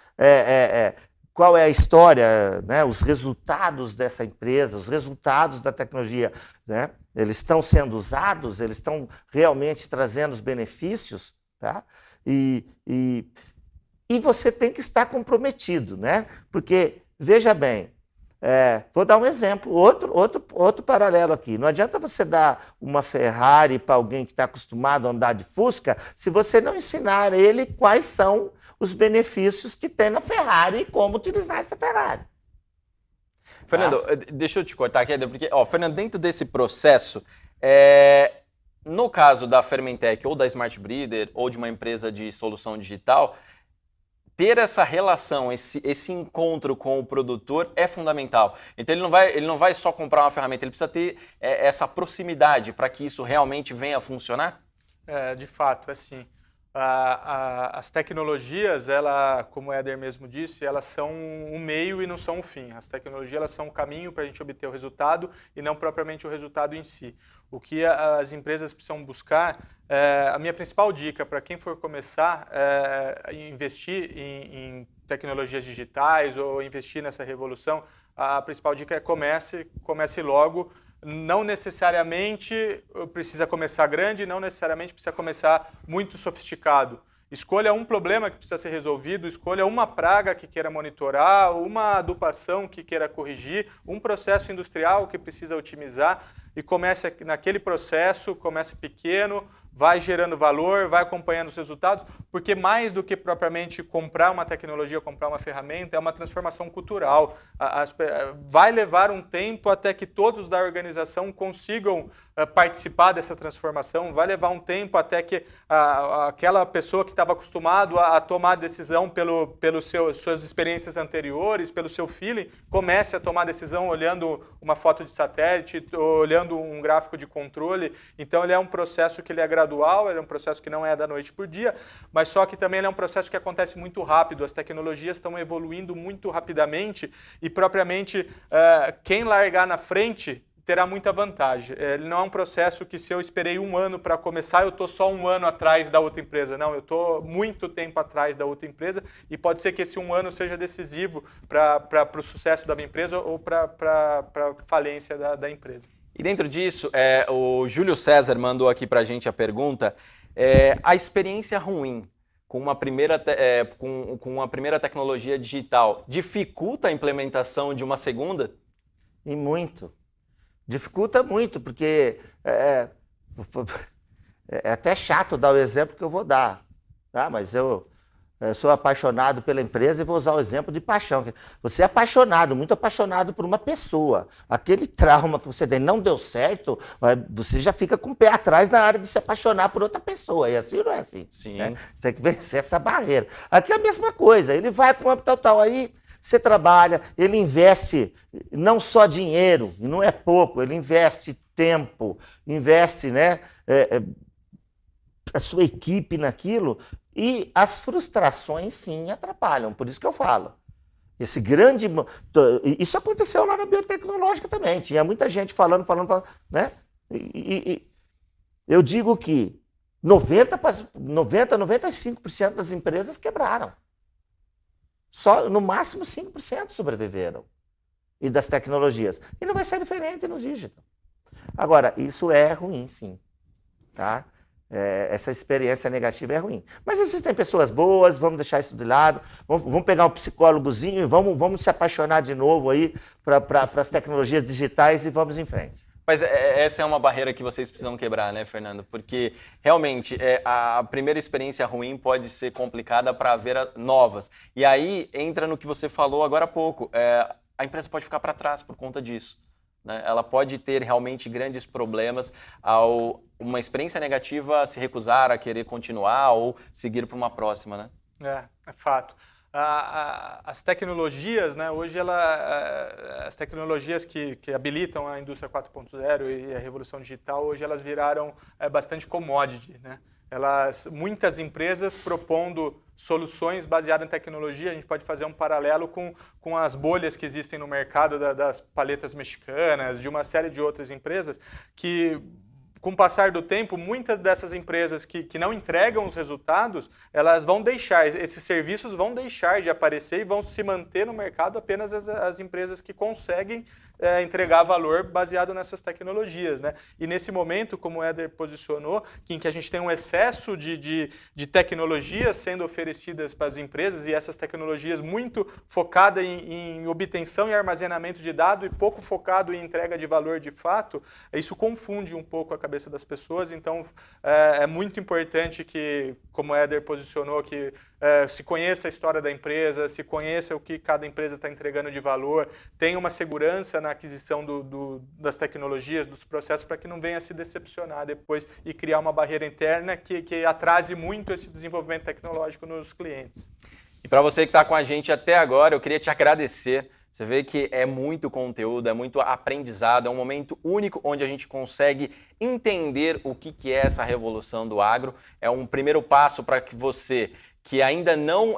Qual é a história, né? Os resultados dessa empresa, os resultados da tecnologia, né? Eles estão sendo usados, eles estão realmente trazendo os benefícios, tá? E você tem que estar comprometido, né? Porque, veja bem, vou dar um exemplo, outro paralelo aqui. Não adianta você dar uma Ferrari para alguém que está acostumado a andar de Fusca se você não ensinar ele quais são os benefícios que tem na Ferrari e como utilizar essa Ferrari. Fernando, deixa eu te cortar aqui, porque, Fernando, dentro desse processo, no caso da Fermentec ou da Smart Breeder ou de uma empresa de solução digital, ter essa relação, esse encontro com o produtor é fundamental. Então ele não vai só comprar uma ferramenta, ele precisa ter essa proximidade para que isso realmente venha a funcionar? De fato, é assim. As tecnologias, como o Éder mesmo disse, elas são um meio e não são um fim. As tecnologias elas são um caminho para a gente obter o resultado e não propriamente o resultado em si. O que as empresas precisam buscar, a minha principal dica para quem for começar a investir em tecnologias digitais ou investir nessa revolução, a principal dica é comece logo. Não necessariamente precisa começar grande, não necessariamente precisa começar muito sofisticado. Escolha um problema que precisa ser resolvido, escolha uma praga que queira monitorar, uma adubação que queira corrigir, um processo industrial que precisa otimizar e comece naquele processo, comece pequeno, vai gerando valor, vai acompanhando os resultados, porque mais do que propriamente comprar uma tecnologia, comprar uma ferramenta, é uma transformação cultural. Vai levar um tempo até que todos da organização consigam participar dessa transformação, vai levar um tempo até que aquela pessoa que estava acostumado a tomar decisão pelas suas experiências anteriores, pelo seu feeling, comece a tomar decisão olhando uma foto de satélite, olhando um gráfico de controle. Então ele é um processo que ele é gradual, ele é um processo que não é da noite por dia, mas só que também ele é um processo que acontece muito rápido, as tecnologias estão evoluindo muito rapidamente e propriamente quem largar na frente terá muita vantagem. Ele não é um processo que se eu esperei um ano para começar, eu estou só um ano atrás da outra empresa. Não, eu estou muito tempo atrás da outra empresa e pode ser que esse um ano seja decisivo para o sucesso da minha empresa ou para a falência da empresa. E dentro disso, o Júlio César mandou aqui para a gente a pergunta, a experiência ruim com uma primeira tecnologia digital dificulta a implementação de uma segunda? E muito. Dificulta muito, porque é até chato dar o exemplo que eu vou dar, tá? Mas eu sou apaixonado pela empresa e vou usar o exemplo de paixão. Você é apaixonado, muito apaixonado por uma pessoa. Aquele trauma que você tem não deu certo, você já fica com o pé atrás na área de se apaixonar por outra pessoa. E assim não é assim. Sim. Né? Você tem que vencer essa barreira. Aqui é a mesma coisa. Ele vai com uma tal aí, você trabalha, ele investe não só dinheiro, e não é pouco, ele investe tempo, investe, né, a sua equipe naquilo, e as frustrações, sim, atrapalham. Por isso que eu falo. Isso aconteceu lá na biotecnológica também. Tinha muita gente falando, né? E eu digo que 95% das empresas quebraram. Só, no máximo, 5% sobreviveram. e das tecnologias. E não vai ser diferente no digital. Agora, isso é ruim, sim. Tá? Essa experiência negativa é ruim. Mas existem pessoas boas, vamos deixar isso de lado, vamos pegar um psicólogozinho e vamos se apaixonar de novo aí para as tecnologias digitais e vamos em frente. Mas essa é uma barreira que vocês precisam quebrar, né, Fernando? Porque realmente a primeira experiência ruim pode ser complicada para haver novas. E aí entra no que você falou agora há pouco. A empresa pode ficar para trás por conta disso. Né? Ela pode ter realmente grandes problemas ao uma experiência negativa se recusar a querer continuar ou seguir para uma próxima, né? É fato. As tecnologias, né, hoje as tecnologias que habilitam a indústria 4.0 e a revolução digital, hoje elas viraram bastante commodity, né? Muitas empresas propondo soluções baseadas em tecnologia. A gente pode fazer um paralelo com as bolhas que existem no mercado das paletas mexicanas, de uma série de outras empresas que, com o passar do tempo, muitas dessas empresas que não entregam os resultados, elas vão deixar, esses serviços vão deixar de aparecer e vão se manter no mercado apenas as empresas que conseguem entregar valor baseado nessas tecnologias, né? E nesse momento, como o Éder posicionou, em que a gente tem um excesso de tecnologias sendo oferecidas para as empresas e essas tecnologias muito focadas em obtenção e armazenamento de dados e pouco focado em entrega de valor de fato, isso confunde um pouco a cabeça das pessoas. Então, é muito importante que, como o Éder posicionou, que se conheça a história da empresa, se conheça o que cada empresa está entregando de valor, tenha uma segurança na aquisição das tecnologias, dos processos, para que não venha se decepcionar depois e criar uma barreira interna que atrase muito esse desenvolvimento tecnológico nos clientes. E para você que está com a gente até agora, eu queria te agradecer. Você vê que é muito conteúdo, é muito aprendizado, é um momento único onde a gente consegue entender o que é essa revolução do agro. É um primeiro passo para que você, que ainda não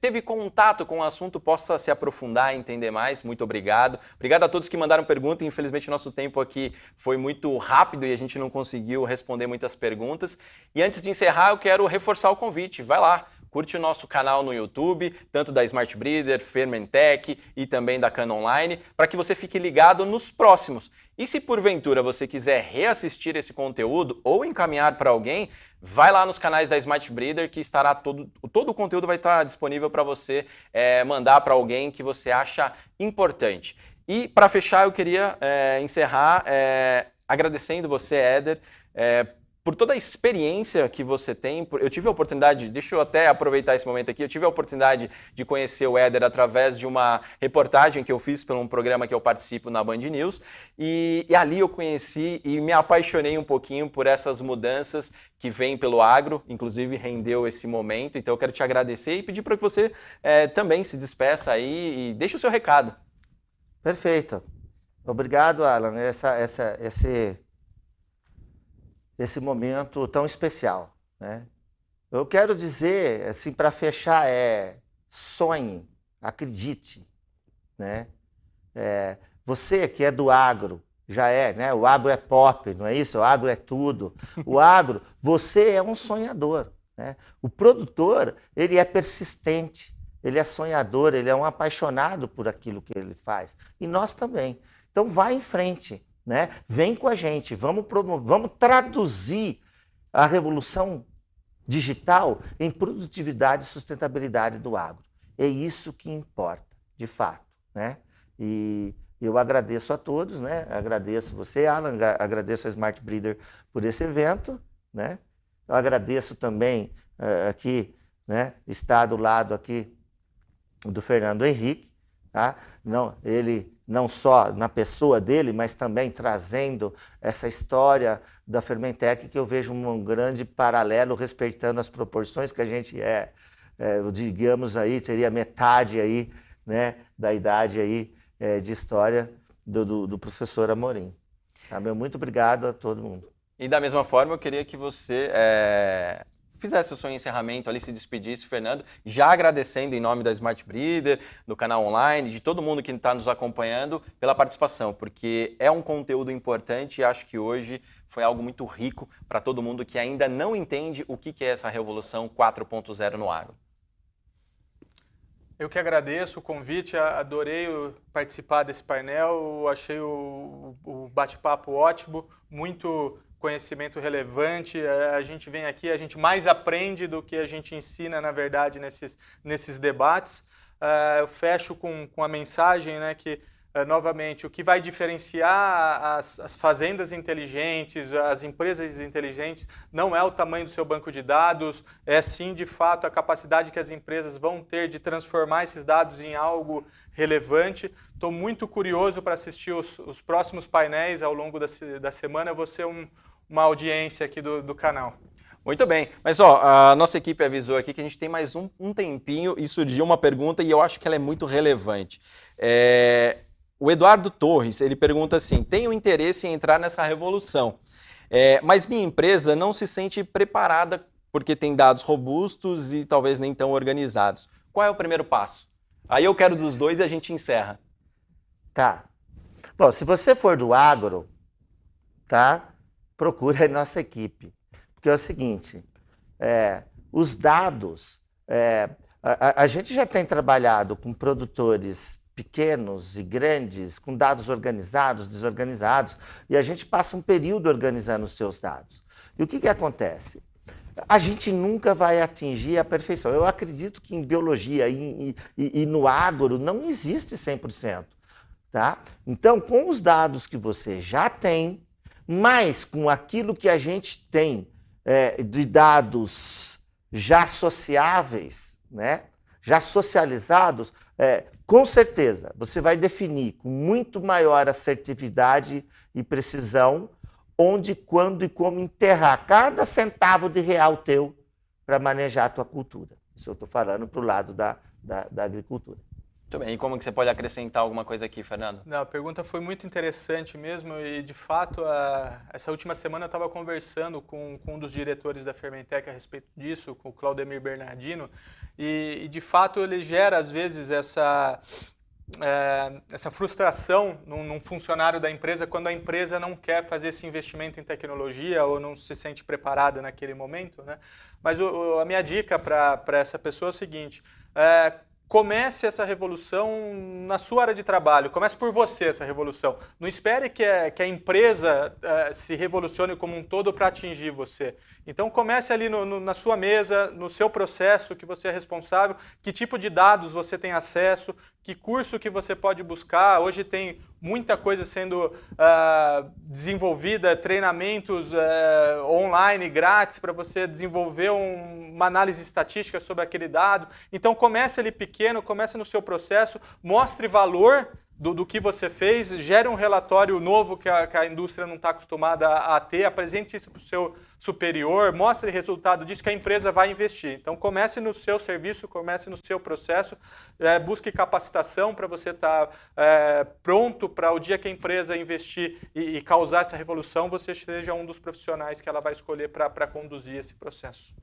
teve contato com o assunto, possa se aprofundar e entender mais. Muito obrigado. Obrigado a todos que mandaram pergunta. Infelizmente, nosso tempo aqui foi muito rápido e a gente não conseguiu responder muitas perguntas. E antes de encerrar, eu quero reforçar o convite. Vai lá, curte o nosso canal no YouTube, tanto da Smart Breeder, Fermentec e também da Canon Online, para que você fique ligado nos próximos. E se porventura você quiser reassistir esse conteúdo ou encaminhar para alguém, vai lá nos canais da Smart Breeder que estará todo o conteúdo vai estar disponível para você mandar para alguém que você acha importante. E para fechar, eu queria encerrar agradecendo você, Éder, por toda a experiência que você tem. Eu tive a oportunidade, deixa eu até aproveitar esse momento aqui, eu tive a oportunidade de conhecer o Éder através de uma reportagem que eu fiz por um programa que eu participo na Band News, e ali eu conheci e me apaixonei um pouquinho por essas mudanças que vêm pelo agro, inclusive rendeu esse momento. Então eu quero te agradecer e pedir para que você também se despeça aí e deixe o seu recado. Perfeito. Obrigado, Alan. Esse momento tão especial, né? Eu quero dizer, assim, para fechar, sonhe, acredite, né? Você que é do agro, já né? O agro é pop, não é isso? O agro é tudo. O agro, você é um sonhador, né? O produtor, ele é persistente, ele é sonhador, ele é um apaixonado por aquilo que ele faz. E nós também. Então, vai em frente. Né? Vem com a gente, vamos traduzir a revolução digital em produtividade e sustentabilidade do agro. É isso que importa, de fato, né? E eu agradeço a todos, né? Agradeço você, Alan, agradeço a Smart Breeder por esse evento, né? Eu agradeço também aqui, né? Estar do lado aqui do Fernando Henrique, tá? Ele não só na pessoa dele, mas também trazendo essa história da Fermentec, que eu vejo um grande paralelo, respeitando as proporções que a gente digamos aí, teria metade aí, né, da idade aí de história do professor Amorim. Tá? Muito obrigado a todo mundo. E da mesma forma, eu queria que você fizesse o seu encerramento ali, se despedisse, Fernando, já agradecendo em nome da Smart Breeder, do canal online, de todo mundo que está nos acompanhando pela participação, porque é um conteúdo importante e acho que hoje foi algo muito rico para todo mundo que ainda não entende o que é essa revolução 4.0 no agro. Eu que agradeço o convite, adorei participar desse painel, achei o bate-papo ótimo, muito conhecimento relevante. A gente vem aqui, a gente mais aprende do que a gente ensina, na verdade, nesses debates. Eu fecho com a mensagem, né, que novamente, o que vai diferenciar as fazendas inteligentes, as empresas inteligentes, não é o tamanho do seu banco de dados, é sim, de fato, a capacidade que as empresas vão ter de transformar esses dados em algo relevante. Estou muito curioso para assistir os próximos painéis ao longo da semana. Eu vou ser uma audiência aqui do canal. Muito bem, mas ó, a nossa equipe avisou aqui que a gente tem mais um tempinho e surgiu uma pergunta e eu acho que ela é muito relevante. O Eduardo Torres, ele pergunta assim, tenho interesse em entrar nessa revolução, mas minha empresa não se sente preparada porque tem dados robustos e talvez nem tão organizados. Qual é o primeiro passo? Aí eu quero dos dois e a gente encerra. Tá. Bom, se você for do agro, tá? Procura a nossa equipe. Porque é o seguinte, os dados, a gente já tem trabalhado com produtores pequenos e grandes, com dados organizados, desorganizados, e a gente passa um período organizando os seus dados. E o que acontece? A gente nunca vai atingir a perfeição. Eu acredito que em biologia e no agro não existe 100%. Tá? Então, com os dados que você já tem, mas com aquilo que a gente tem de dados já sociáveis, né? Já socializados, com certeza, você vai definir com muito maior assertividade e precisão onde, quando e como enterrar cada centavo de real teu para manejar a tua cultura. Isso eu estou falando para o lado da agricultura. Muito bem, e como que você pode acrescentar alguma coisa aqui, Fernando? Não, a pergunta foi muito interessante mesmo e, de fato, essa última semana eu estava conversando com um dos diretores da Fermentec a respeito disso, com o Claudemir Bernardino, e de fato ele gera, às vezes, essa frustração num funcionário da empresa quando a empresa não quer fazer esse investimento em tecnologia ou não se sente preparada naquele momento, né? Mas a minha dica para essa pessoa é o seguinte, comece essa revolução na sua área de trabalho, comece por você essa revolução. Não espere que a empresa se revolucione como um todo para atingir você. Então comece ali na sua mesa, no seu processo que você é responsável, que tipo de dados você tem acesso, que curso que você pode buscar. Hoje tem muita coisa sendo desenvolvida, treinamentos online grátis para você desenvolver uma análise estatística sobre aquele dado. Então comece ali pequeno, comece no seu processo, mostre valor do que você fez, gere um relatório novo que a indústria não está acostumada a ter, apresente isso para o seu superior, mostre resultado disso que a empresa vai investir. Então comece no seu serviço, comece no seu processo, busque capacitação para você estar pronto para o dia que a empresa investir e causar essa revolução, você seja um dos profissionais que ela vai escolher para conduzir esse processo.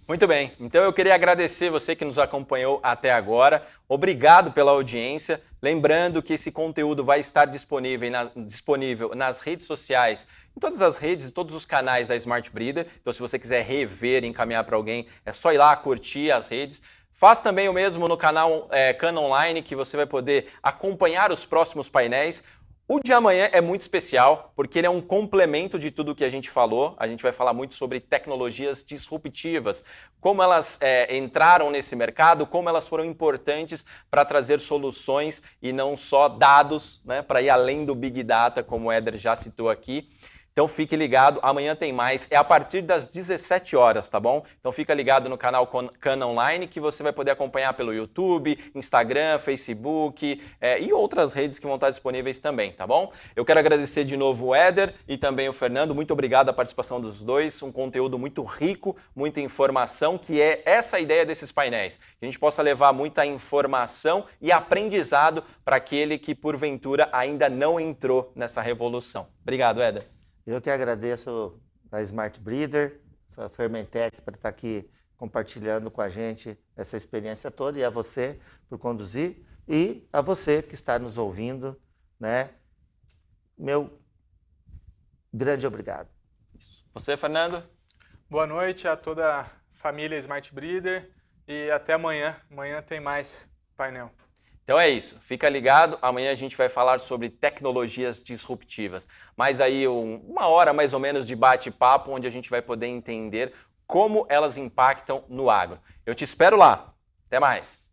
Muito bem, então eu queria agradecer você que nos acompanhou até agora, obrigado pela audiência, lembrando que esse conteúdo vai estar disponível nas redes sociais, em todas as redes, todos os canais da Smart Breeder, então se você quiser rever e encaminhar para alguém, é só ir lá curtir as redes. Faz também o mesmo no canal Khan Online, que você vai poder acompanhar os próximos painéis. O de amanhã é muito especial, porque ele é um complemento de tudo que a gente falou. A gente vai falar muito sobre tecnologias disruptivas, como elas entraram nesse mercado, como elas foram importantes para trazer soluções e não só dados, né, para ir além do Big Data, como o Éder já citou aqui. Então fique ligado, amanhã tem mais, é a partir das 17 horas, tá bom? Então fica ligado no canal Khan Online, que você vai poder acompanhar pelo YouTube, Instagram, Facebook e outras redes que vão estar disponíveis também, tá bom? Eu quero agradecer de novo o Éder e também o Fernando, muito obrigado a participação dos dois, um conteúdo muito rico, muita informação, que é essa a ideia desses painéis, que a gente possa levar muita informação e aprendizado para aquele que porventura ainda não entrou nessa revolução. Obrigado, Éder. Eu que agradeço a Smart Breeder, a Fermentec, por estar aqui compartilhando com a gente essa experiência toda, e a você por conduzir, e a você que está nos ouvindo, né? Meu grande obrigado. Você, Fernando? Boa noite a toda a família Smart Breeder e até amanhã. Amanhã tem mais. painel. Então é isso, fica ligado, amanhã a gente vai falar sobre tecnologias disruptivas. Mas aí uma hora mais ou menos de bate-papo, onde a gente vai poder entender como elas impactam no agro. Eu te espero lá, até mais!